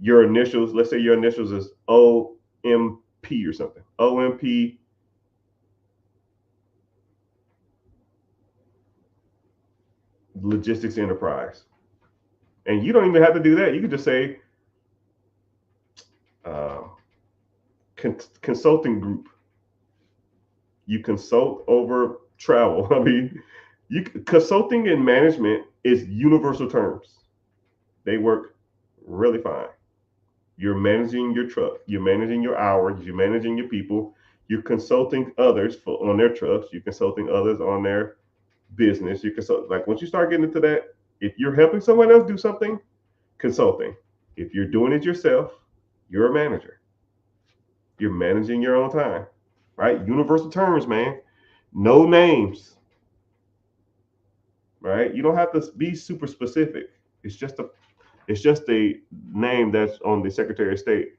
your initials. Let's say your initials is OMP or something. OMP Logistics Enterprise. And you don't even have to do that. You can just say uh, consulting group. You consult over travel. I mean, consulting and management is universal terms. They work really fine. You're managing your truck. You're managing your hours. You're managing your people. You're consulting others on their trust. You're consulting others on their business. You consult, like once you start getting into that, if you're helping someone else do something, consulting. If you're doing it yourself, you're a manager. You're managing your own time, right? Universal terms, man. No names, right? You don't have to be super specific. It's just a name that's on the Secretary of State.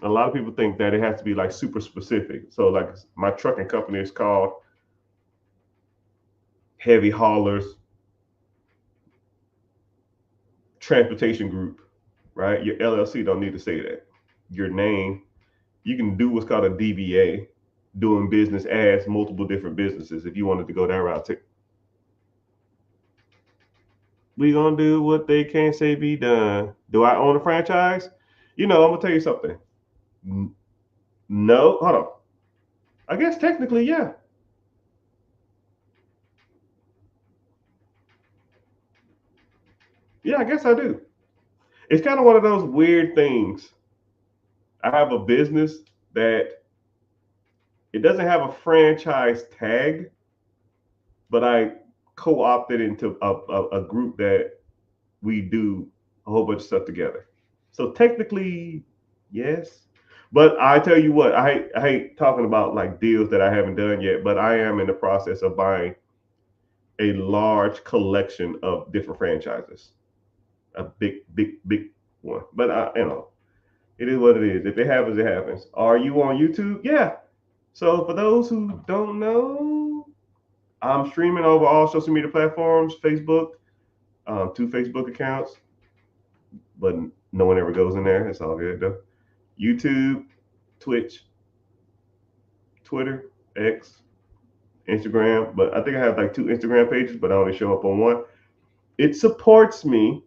A lot of people think that it has to be like super specific. So like my trucking company is called Heavy Haulers Transportation Group, right? Your LLC don't need to say that. Your name, you can do what's called a DBA, doing business as multiple different businesses if you wanted to go that route too. We gonna do what they can't say be done. Do I own a franchise? I'm gonna tell you something. No, hold on. I guess technically, yeah. Yeah, I guess I do. It's kind of one of those weird things. I have a business that it doesn't have a franchise tag, but I co-opted into a group that we do a whole bunch of stuff together. So technically, yes. But I tell you what, I hate talking about like deals that I haven't done yet, but I am in the process of buying a large collection of different franchises. A big, big, big one. But it is what it is. If it happens, it happens. Are you on YouTube? Yeah. So for those who don't know, I'm streaming over all social media platforms, Facebook, two Facebook accounts, but no one ever goes in there. It's all good though. YouTube, Twitch, Twitter, X, Instagram. But I think I have like two Instagram pages, but I only show up on one. It supports me.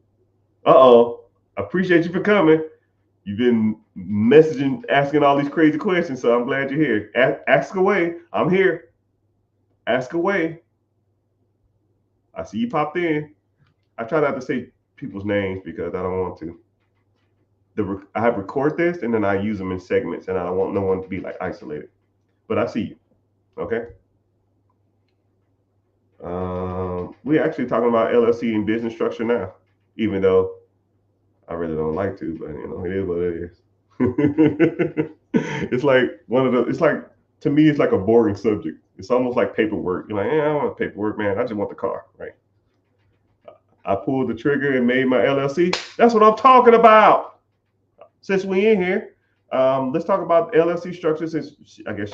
Uh-oh. I appreciate you for coming. You've been messaging, asking all these crazy questions, so I'm glad you're here. Ask away. I'm here. Ask away. I see you popped in. I try not to say people's names because I don't want to. I have record this and then I use them in segments, and I don't want no one to be like isolated. But I see you. Okay. We're actually talking about LLC and business structure now, even though I really don't like to, but it is what it is. It's like one of the. It's like, to me, it's like a boring subject. It's almost like paperwork. You're like, I don't want paperwork, man. I just want the car, right? I pulled the trigger and made my LLC. That's what I'm talking about. Since we in here, let's talk about LLC structure. Since I guess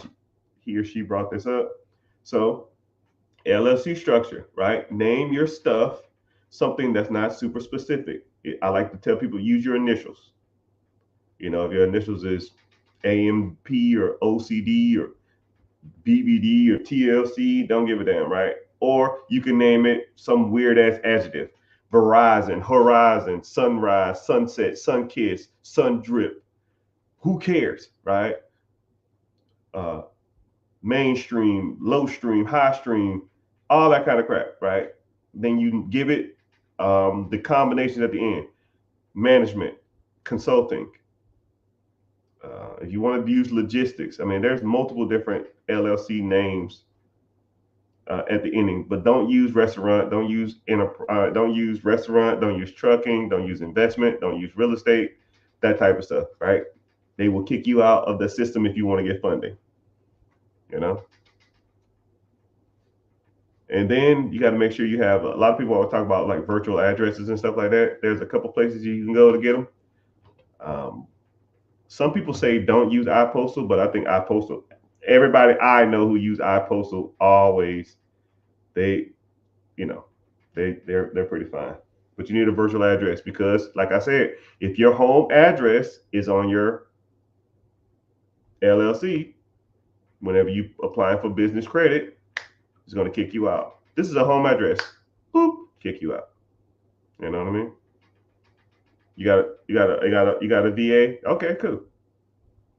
he or she brought this up. So LLC structure, right? Name your stuff something that's not super specific. I like to tell people, use your initials. If your initials is AMP or OCD or BBD or TLC, don't give a damn, right? Or you can name it some weird ass adjective. Verizon, Horizon, Sunrise, Sunset, Sunkiss, Sun Drip. Who cares, right? Uh, Mainstream, low stream, high stream, all that kind of crap, right? Then you give it the combination at the end: management, consulting. If you want to use logistics, I mean, there's multiple different LLC names at the ending, but don't use restaurant, don't use restaurant, don't use trucking, don't use investment, don't use real estate, that type of stuff, right? They will kick you out of the system if you want to get funding, you know. And then you got to make sure you have. A lot of people always talk about like virtual addresses and stuff like that. There's a couple places you can go to get them. Um, some people say don't use iPostal, but I think iPostal. Everybody I know who use iPostal always, they, you know, they're pretty fine. But you need a virtual address because, like I said, if your home address is on your LLC, whenever you apply for business credit, it's going to kick you out. This is a home address. Boop, kick you out. You know what I mean? You got a VA. Okay, cool.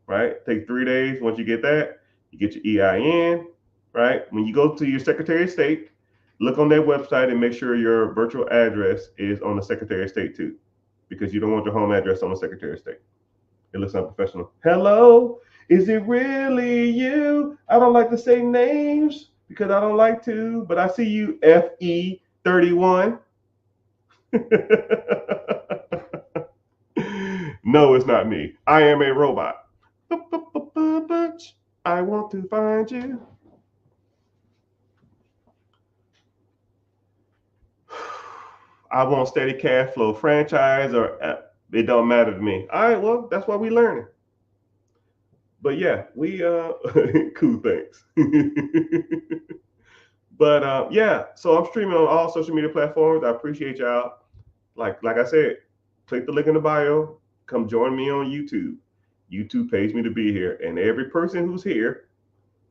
Right? Take 3 days. Once you get that, you get your EIN. Right? When you go to your Secretary of State, look on their website and make sure your virtual address is on the Secretary of State too, because you don't want your home address on the Secretary of State. It looks unprofessional. Hello. Is it really you? I don't like to say names because I don't like to, but I see you, FE31. No, it's not me. I am a robot. I want to find you. I want steady cash flow, franchise, or it don't matter to me. All right, well, that's why we learning. But yeah, we cool things. But yeah, so I'm streaming on all social media platforms. I appreciate y'all. Like I said, click the link in the bio. Come join me on YouTube. YouTube pays me to be here, and every person who's here,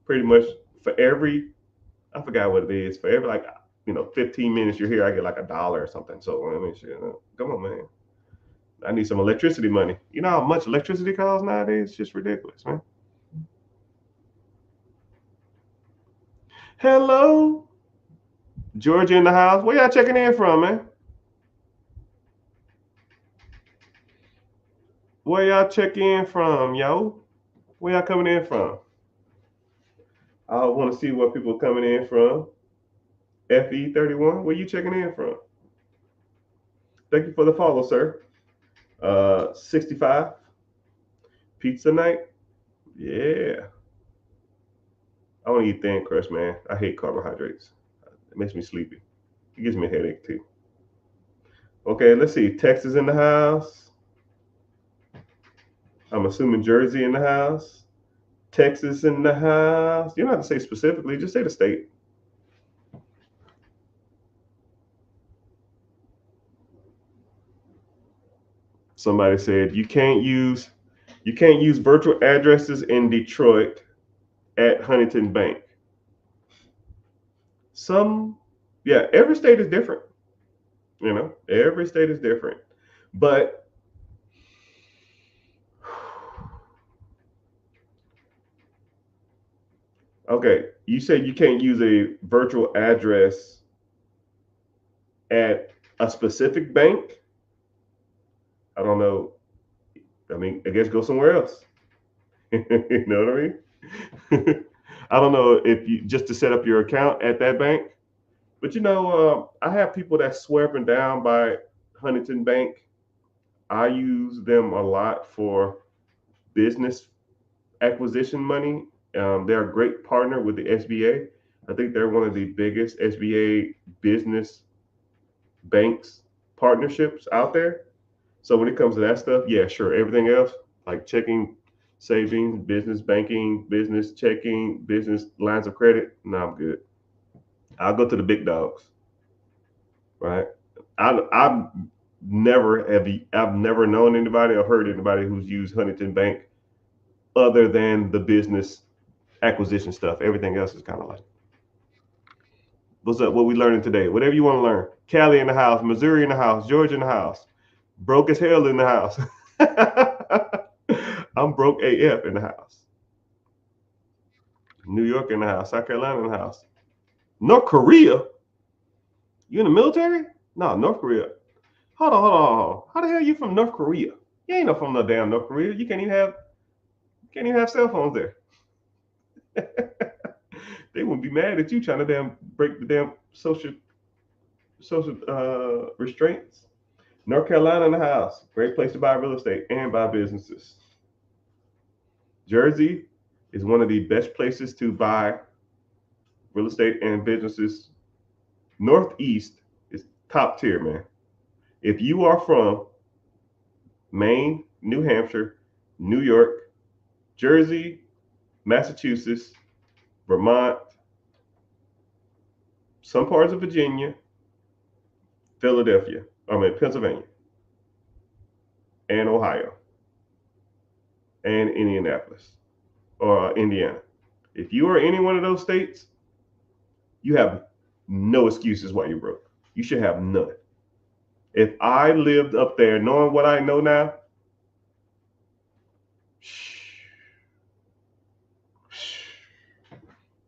pretty much for every, I forgot what it is, for every 15 minutes you're here, I get like $1 or something. So I mean, shit, come on, man. I need some electricity money. You know how much electricity costs nowadays? It's just ridiculous, man. Hello, Georgia in the house. Where y'all checking in from, man? Where y'all checking in from, yo? Where y'all coming in from? I want to see where people are coming in from. FE31, where you checking in from? Thank you for the follow, sir. 65, pizza night. Yeah. I want to eat thin crust, man. I hate carbohydrates. It makes me sleepy. It gives me a headache too. Okay, let's see. Texas in the house. I'm assuming Jersey in the house. Texas in the house. You don't have to say specifically, just say the state. Somebody said you can't use virtual addresses in Detroit at Huntington Bank. Yeah, every state is different. Every state is different. But okay, you said you can't use a virtual address at a specific bank. I don't know. I mean, I guess go somewhere else. You know what I mean? I don't know if you just to set up your account at that bank. But I have people that swear up and down by Huntington Bank. I use them a lot for business acquisition money. They're a great partner with the SBA. I think they're one of the biggest SBA business banks partnerships out there. So when it comes to that stuff, yeah, sure. Everything else, like checking, savings, business banking, business checking, business lines of credit, no, I'm good. I'll go to the big dogs, right? I've never known anybody or heard anybody who's used Huntington Bank other than the business acquisition stuff. Everything else is kind of like, what's up? What we learning today? Whatever you want to learn. Cali in the house, Missouri in the house, Georgia in the house, broke as hell in the house. I'm broke AF in the house. New York in the house, South Carolina in the house. North Korea? You in the military? No, North Korea. Hold on. How the hell you from North Korea? You ain't no from no damn North Korea. You can't even have cell phones there. They wouldn't be mad at you trying to damn break the damn social restraints. North Carolina in the house. Great place to buy real estate and buy businesses. Jersey is one of the best places to buy real estate and businesses. Northeast is top tier, man. If you are from Maine, New Hampshire, New York, Jersey, Massachusetts, Vermont, some parts of Virginia, Pennsylvania, and Ohio, and Indianapolis or Indiana. If you are any one of those states, you have no excuses why you're broke. You should have none. If I lived up there knowing what I know now,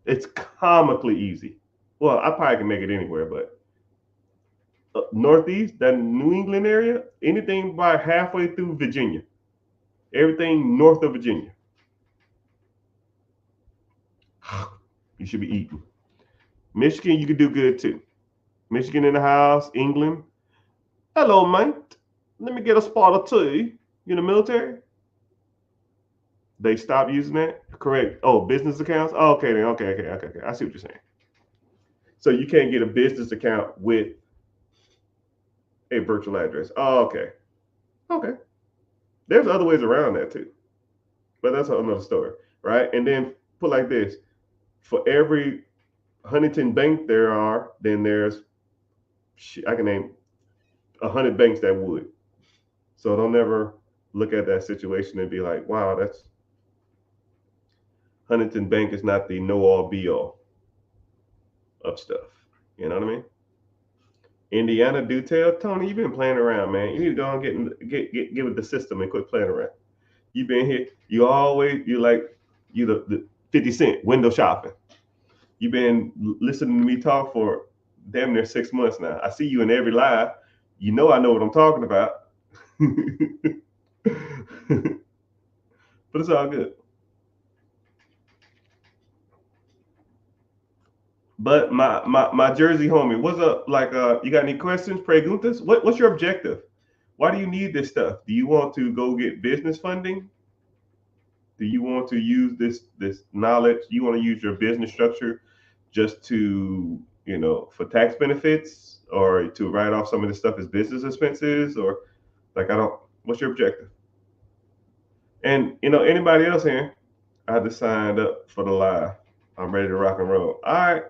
it's comically easy. Well, I probably can make it anywhere, but Northeast, that New England area, anything by halfway through Virginia, everything north of Virginia. You should be eating. Michigan, you could do good too. Michigan in the house. England. Hello, mate. Let me get a spot or two. You in the military? They stopped using that? Correct. Oh, business accounts? Oh, okay then. Okay. I see what you're saying. So you can't get a business account with a virtual address. Oh, okay. Okay. There's other ways around that too. But that's another story, right? And then put like this: for every Huntington bank there are, then there's I can name 100 banks that would. So don't ever look at that situation and be like, wow, that's Huntington Bank is not the know all be all of stuff. You know what I mean? Indiana do tell Tony, you've been playing around, man. You need to go and get with the system and quit playing around. You've been here. You the 50 Cent window shopping. You've been listening to me talk for damn near 6 months now. I see you in every live. You know I know what I'm talking about. But it's all good. But my Jersey homie, what's up? Like, you got any questions, preguntas? What's your objective? Why do you need this stuff? Do you want to go get business funding? Do you want to use this knowledge? Do you want to use your business structure just to, for tax benefits, or to write off some of this stuff as business expenses, or like I don't. What's your objective? And anybody else here? I just signed up for the live. I'm ready to rock and roll. All right.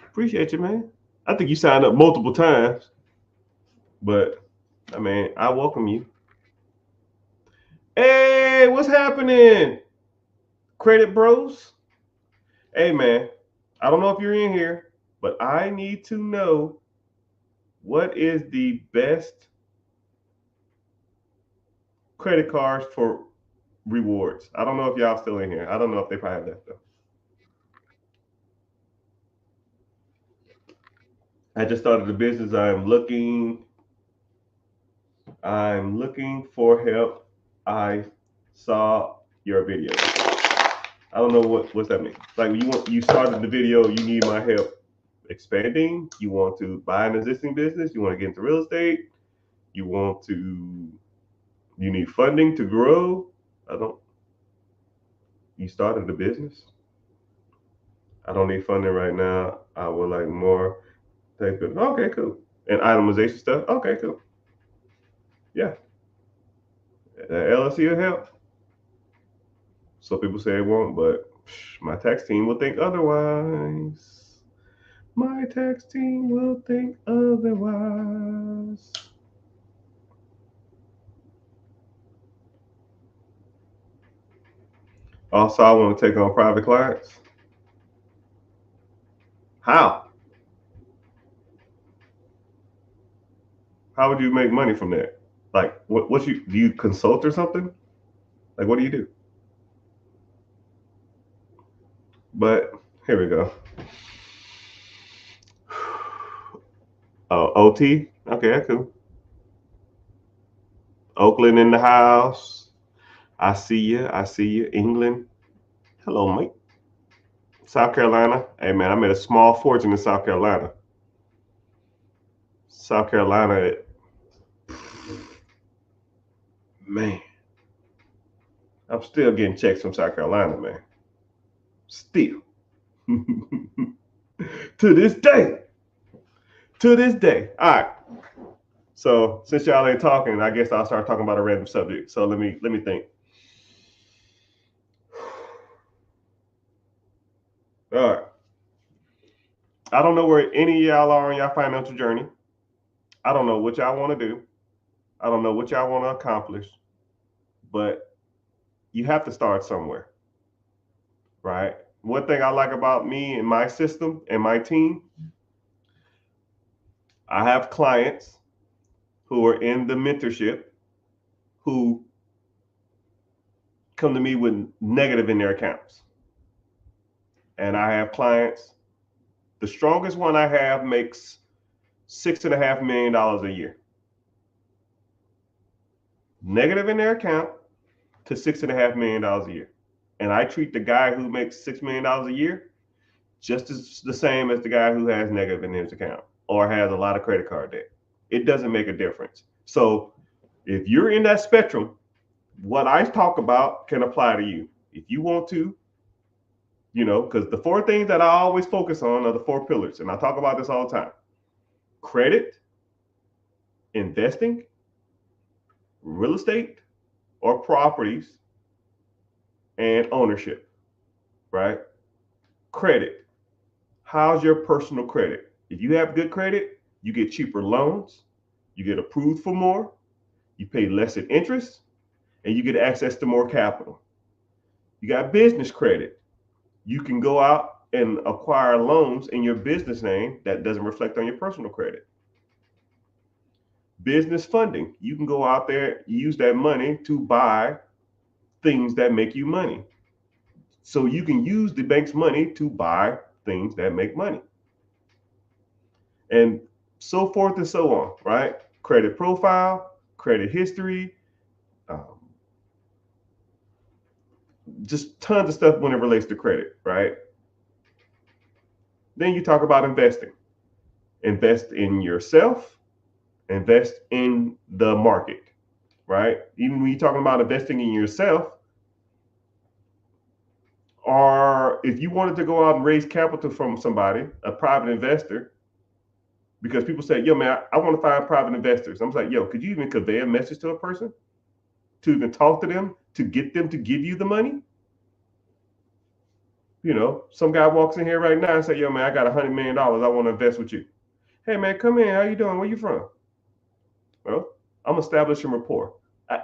Appreciate you, man. I think you signed up multiple times, but I mean, I welcome you. Hey, what's happening? Credit Bros? Hey, man, I don't know if you're in here, but I need to know what is the best credit cards for rewards. I don't know if y'all still in here. I don't know if they probably have that though. I just started the business. I'm looking for help. I saw your video. I don't know what's that mean. Like you started the video, you need my help expanding, you want to buy an existing business, you want to get into real estate, you need funding to grow. You started a business. I don't need funding right now. I would like more. Okay, cool. And itemization stuff. Okay, cool. Yeah. LLC will help. So people say it won't, but my tax team will think otherwise. My tax team will think otherwise. Also, I want to take on private clients. How? How would you make money from that? Like, do you consult or something? Like, what do you do? But here we go. Oh, OT? Okay, that's cool. Oakland in the house. I see you. I see you. England. Hello, mate. South Carolina. Hey, man, I made a small fortune in South Carolina. South Carolina, man. I'm still getting checks from South Carolina, man. Still. To this day. To this day. All right. So since y'all ain't talking, I guess I'll start talking about a random subject. So let me think. All right. I don't know where any of y'all are on your financial journey. I don't know what y'all want to do. I don't know what y'all want to accomplish. But you have to start somewhere. Right? One thing I like about me and my system and my team, I have clients who are in the mentorship who come to me with negative in their accounts. And I have clients, the strongest one I have makes $6.5 million a year. Negative in their account to $6.5 million a year. And I treat the guy who makes $6 million a year just as the same as the guy who has negative in his account or has a lot of credit card debt. It doesn't make a difference. So if you're in that spectrum, what I talk about can apply to you. If you want to, because the four things that I always focus on are the four pillars. And I talk about this all the time: credit, investing, real estate or properties, and ownership, right? Credit. How's your personal credit? If you have good credit, you get cheaper loans, you get approved for more, you pay less in interest, and you get access to more capital. You got business credit. You can go out and acquire loans in your business name that doesn't reflect on your personal credit. Business funding. You can go out there, use that money to buy things that make you money. So you can use the bank's money to buy things that make money. And so forth and so on, right? Credit profile, credit history, just tons of stuff when it relates to credit, right? Then you talk about investing. Invest in yourself, invest in the market, right? Even when you're talking about investing in yourself, or if you wanted to go out and raise capital from somebody, a private investor, because people say, yo, man, I want to find private investors. I'm like, yo, could you even convey a message to a person? To even talk to them, to get them to give you the money? Some guy walks in here right now and say, yo, man, I got $100 million. I want to invest with you. Hey, man, come in. How you doing? Where you from? Well, I'm establishing rapport.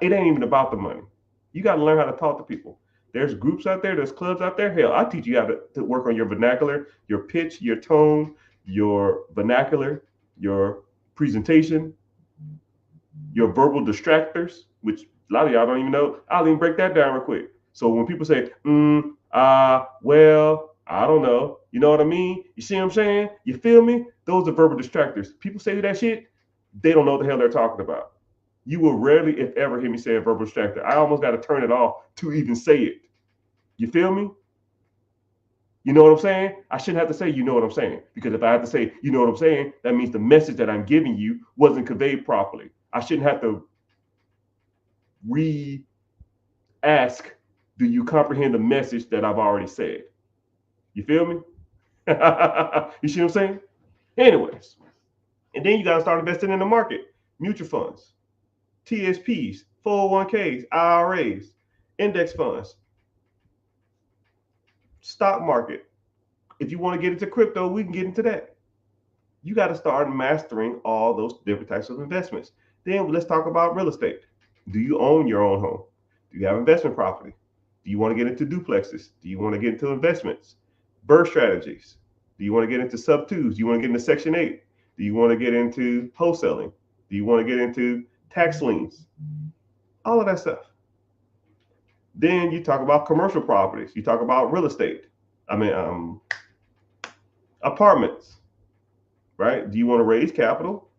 It ain't even about the money. You got to learn how to talk to people. There's groups out there. There's clubs out there. Hell, I teach you how to work on your vernacular, your pitch, your tone, your vernacular, your presentation, your verbal distractors, which a lot of y'all don't even know. I'll even break that down real quick. So when people say, well, I don't know, you know what I mean? You see what I'm saying? You feel me? Those are verbal distractors. People say that shit, they don't know what the hell they're talking about. You will rarely, if ever, hear me say a verbal distractor. I almost got to turn it off to even say it. You feel me? You know what I'm saying? I shouldn't have to say, you know what I'm saying. Because if I have to say, you know what I'm saying, that means the message that I'm giving you wasn't conveyed properly. I shouldn't have to re-ask, do you comprehend the message that I've already said? You feel me? You see what I'm saying? Anyways, and then you got to start investing in the market. Mutual funds, TSPs, 401ks, IRAs, index funds, stock market. If you want to get into crypto, we can get into that. You got to start mastering all those different types of investments. Then let's talk about real estate. Do you own your own home? Do you have investment property? Do you want to get into duplexes? Do you want to get into investments? Birth strategies? Do you want to get into sub twos? Do you want to get into Section 8? Do you want to get into wholesaling? Do you want to get into tax liens? All of that stuff. Then you talk about commercial properties. You talk about real estate. Apartments, right? Do you want to raise capital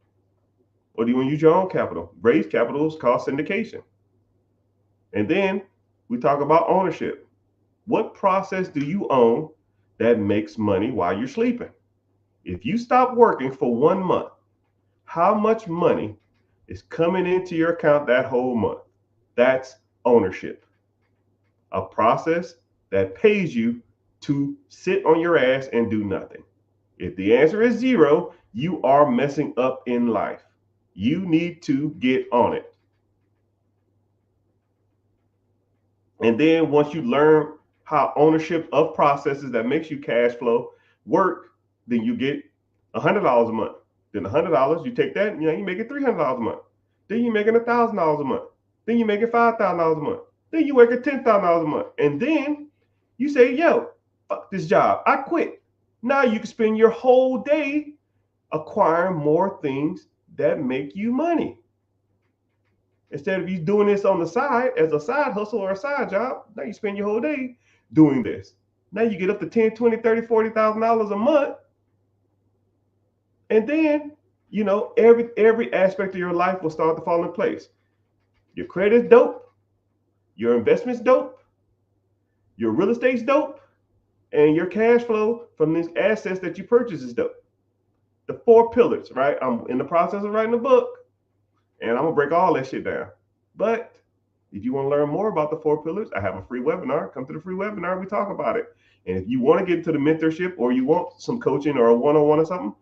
or do you want to use your own capital? Raise capital is called syndication. And then we talk about ownership. What process do you own that makes money while you're sleeping? If you stop working for 1 month, how much money is coming into your account that whole month? That's ownership. A process that pays you to sit on your ass and do nothing. If the answer is 0, you are messing up in life. You need to get on it. And then once you learn how ownership of processes that makes you cash flow work, then you get $100 a month. Then $100, you take that, you make it $300 a month. Then you're making $1,000 a month. Then you make it $5,000 a month. Then you work at $10,000 a month. And then you say, yo, fuck this job. I quit. Now you can spend your whole day acquiring more things that make you money. Instead of you doing this on the side as a side hustle or a side job, now you spend your whole day doing this. Now you get up to $10, $20, $30, $40,000 a month. And then, every aspect of your life will start to fall in place. Your credit's dope. Your investment's dope. Your real estate's dope, and your cash flow from these assets that you purchase is dope. The 4 pillars, right? I'm in the process of writing a book, and I'm gonna break all that shit down. But if you want to learn more about the 4 pillars, I have a free webinar. Come to the free webinar, we talk about it. And if you want to get into the mentorship or you want some coaching or a one-on-one or something,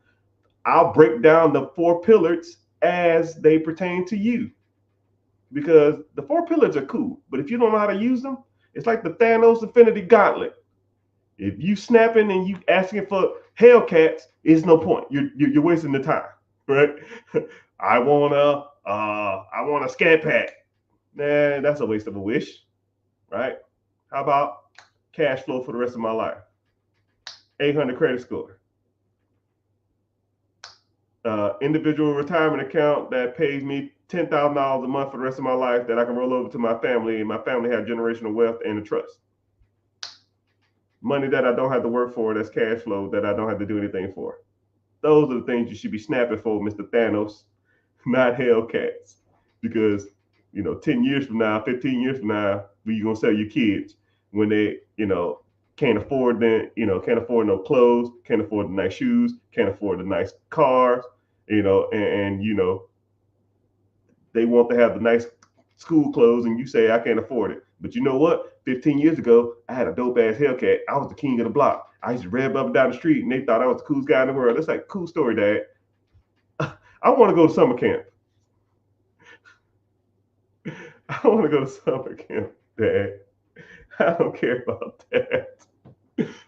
I'll break down the 4 pillars as they pertain to you. Because the 4 pillars are cool, but if you don't know how to use them, it's like the Thanos Infinity Gauntlet. If you snapping and you asking for Hellcats, it's no point. You're wasting the time, right? I want a scat pack. Nah, that's a waste of a wish, right? How about cash flow for the rest of my life? 800 credit score. Individual retirement account that pays me $10,000 a month for the rest of my life that I can roll over to my family, and my family have generational wealth and a trust. Money that I don't have to work for, that's cash flow that I don't have to do anything for. Those are the things you should be snapping for, Mr. Thanos, not Hellcats. Because, 10 years from now, 15 years from now, where you gonna sell your kids when they, can't afford can't afford no clothes, can't afford the nice shoes, can't afford the nice cars, and they want to have the nice school clothes, and you say I can't afford it. But you know what? 15 years ago, I had a dope ass Hellcat. I was the king of the block. I used to rev up and down the street, and they thought I was the coolest guy in the world. That's like a cool story, Dad. I want to go to summer camp. I want to go to summer camp, Dad. I don't care about that.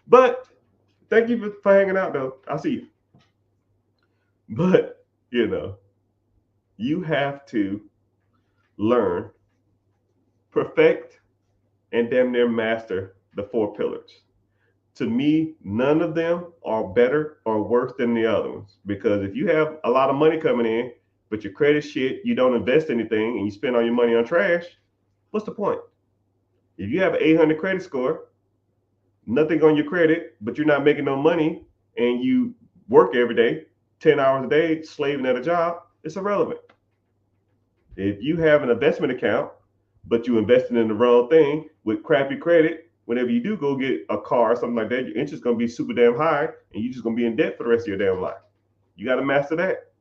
But thank you for hanging out, though. I'll see you. But, you have to learn, perfect, and damn near master the 4 pillars. To me, none of them are better or worse than the other ones. Because if you have a lot of money coming in, but your credit shit, you don't invest anything, and you spend all your money on trash, what's the point? If you have an 800 credit score, nothing on your credit, but you're not making no money, and you work every day, 10 hours a day, slaving at a job, it's irrelevant. If you have an investment account, but you invested in the wrong thing with crappy credit, whenever you do go get a car or something like that, your interest is going to be super damn high, and you're just going to be in debt for the rest of your damn life. You got to master that.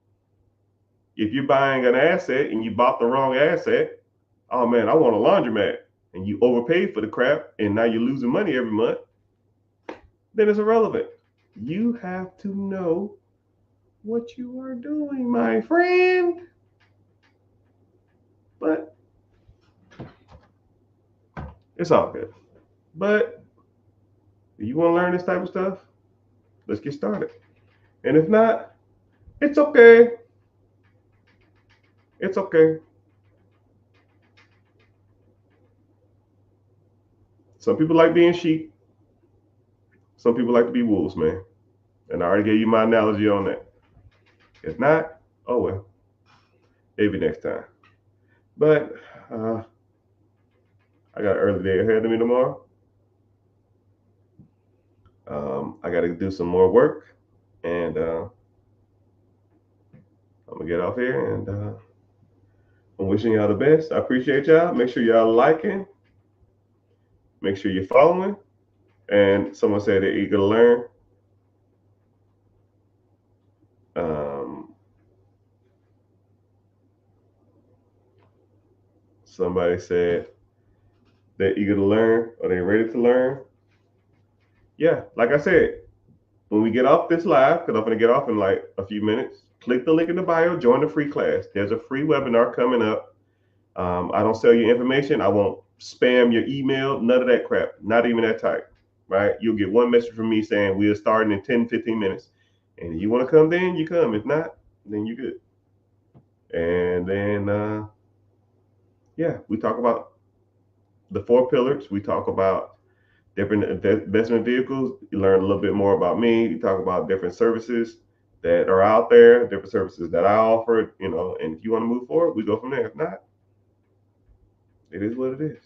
If you're buying an asset and you bought the wrong asset, oh man, I want a laundromat, and you overpaid for the crap, and now you're losing money every month, then it's irrelevant. You have to know what you are doing, my friend. But it's all good. But if you want to learn this type of stuff, let's get started. And if not, it's okay. It's okay. Some people like being sheep. Some people like to be wolves, man. And I already gave you my analogy on that. If not, oh well. Maybe next time. But I got an early day ahead of me tomorrow. I got to do some more work, and I'm gonna get off here. And I'm wishing y'all the best. I appreciate y'all. Make sure y'all liking. Make sure you're following. And someone said they're eager to learn. Somebody said they're eager to learn. Are they ready to learn? Yeah, like I said, when we get off this live, because I'm going to get off in like a few minutes, click the link in the bio, join the free class. There's a free webinar coming up. I don't sell you information. I won't spam your email, none of that crap, not even that type, right? You'll get one message from me saying we're starting in 10, 15 minutes. And if you want to come then, you come. If not, then you're good. And then, yeah, we talk about the 4 pillars. We talk about different investment vehicles. You learn a little bit more about me. You talk about different services that are out there, different services that I offer, and if you want to move forward, we go from there. If not, it is what it is.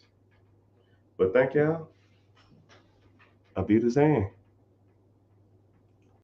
But thank y'all. I'll be the same.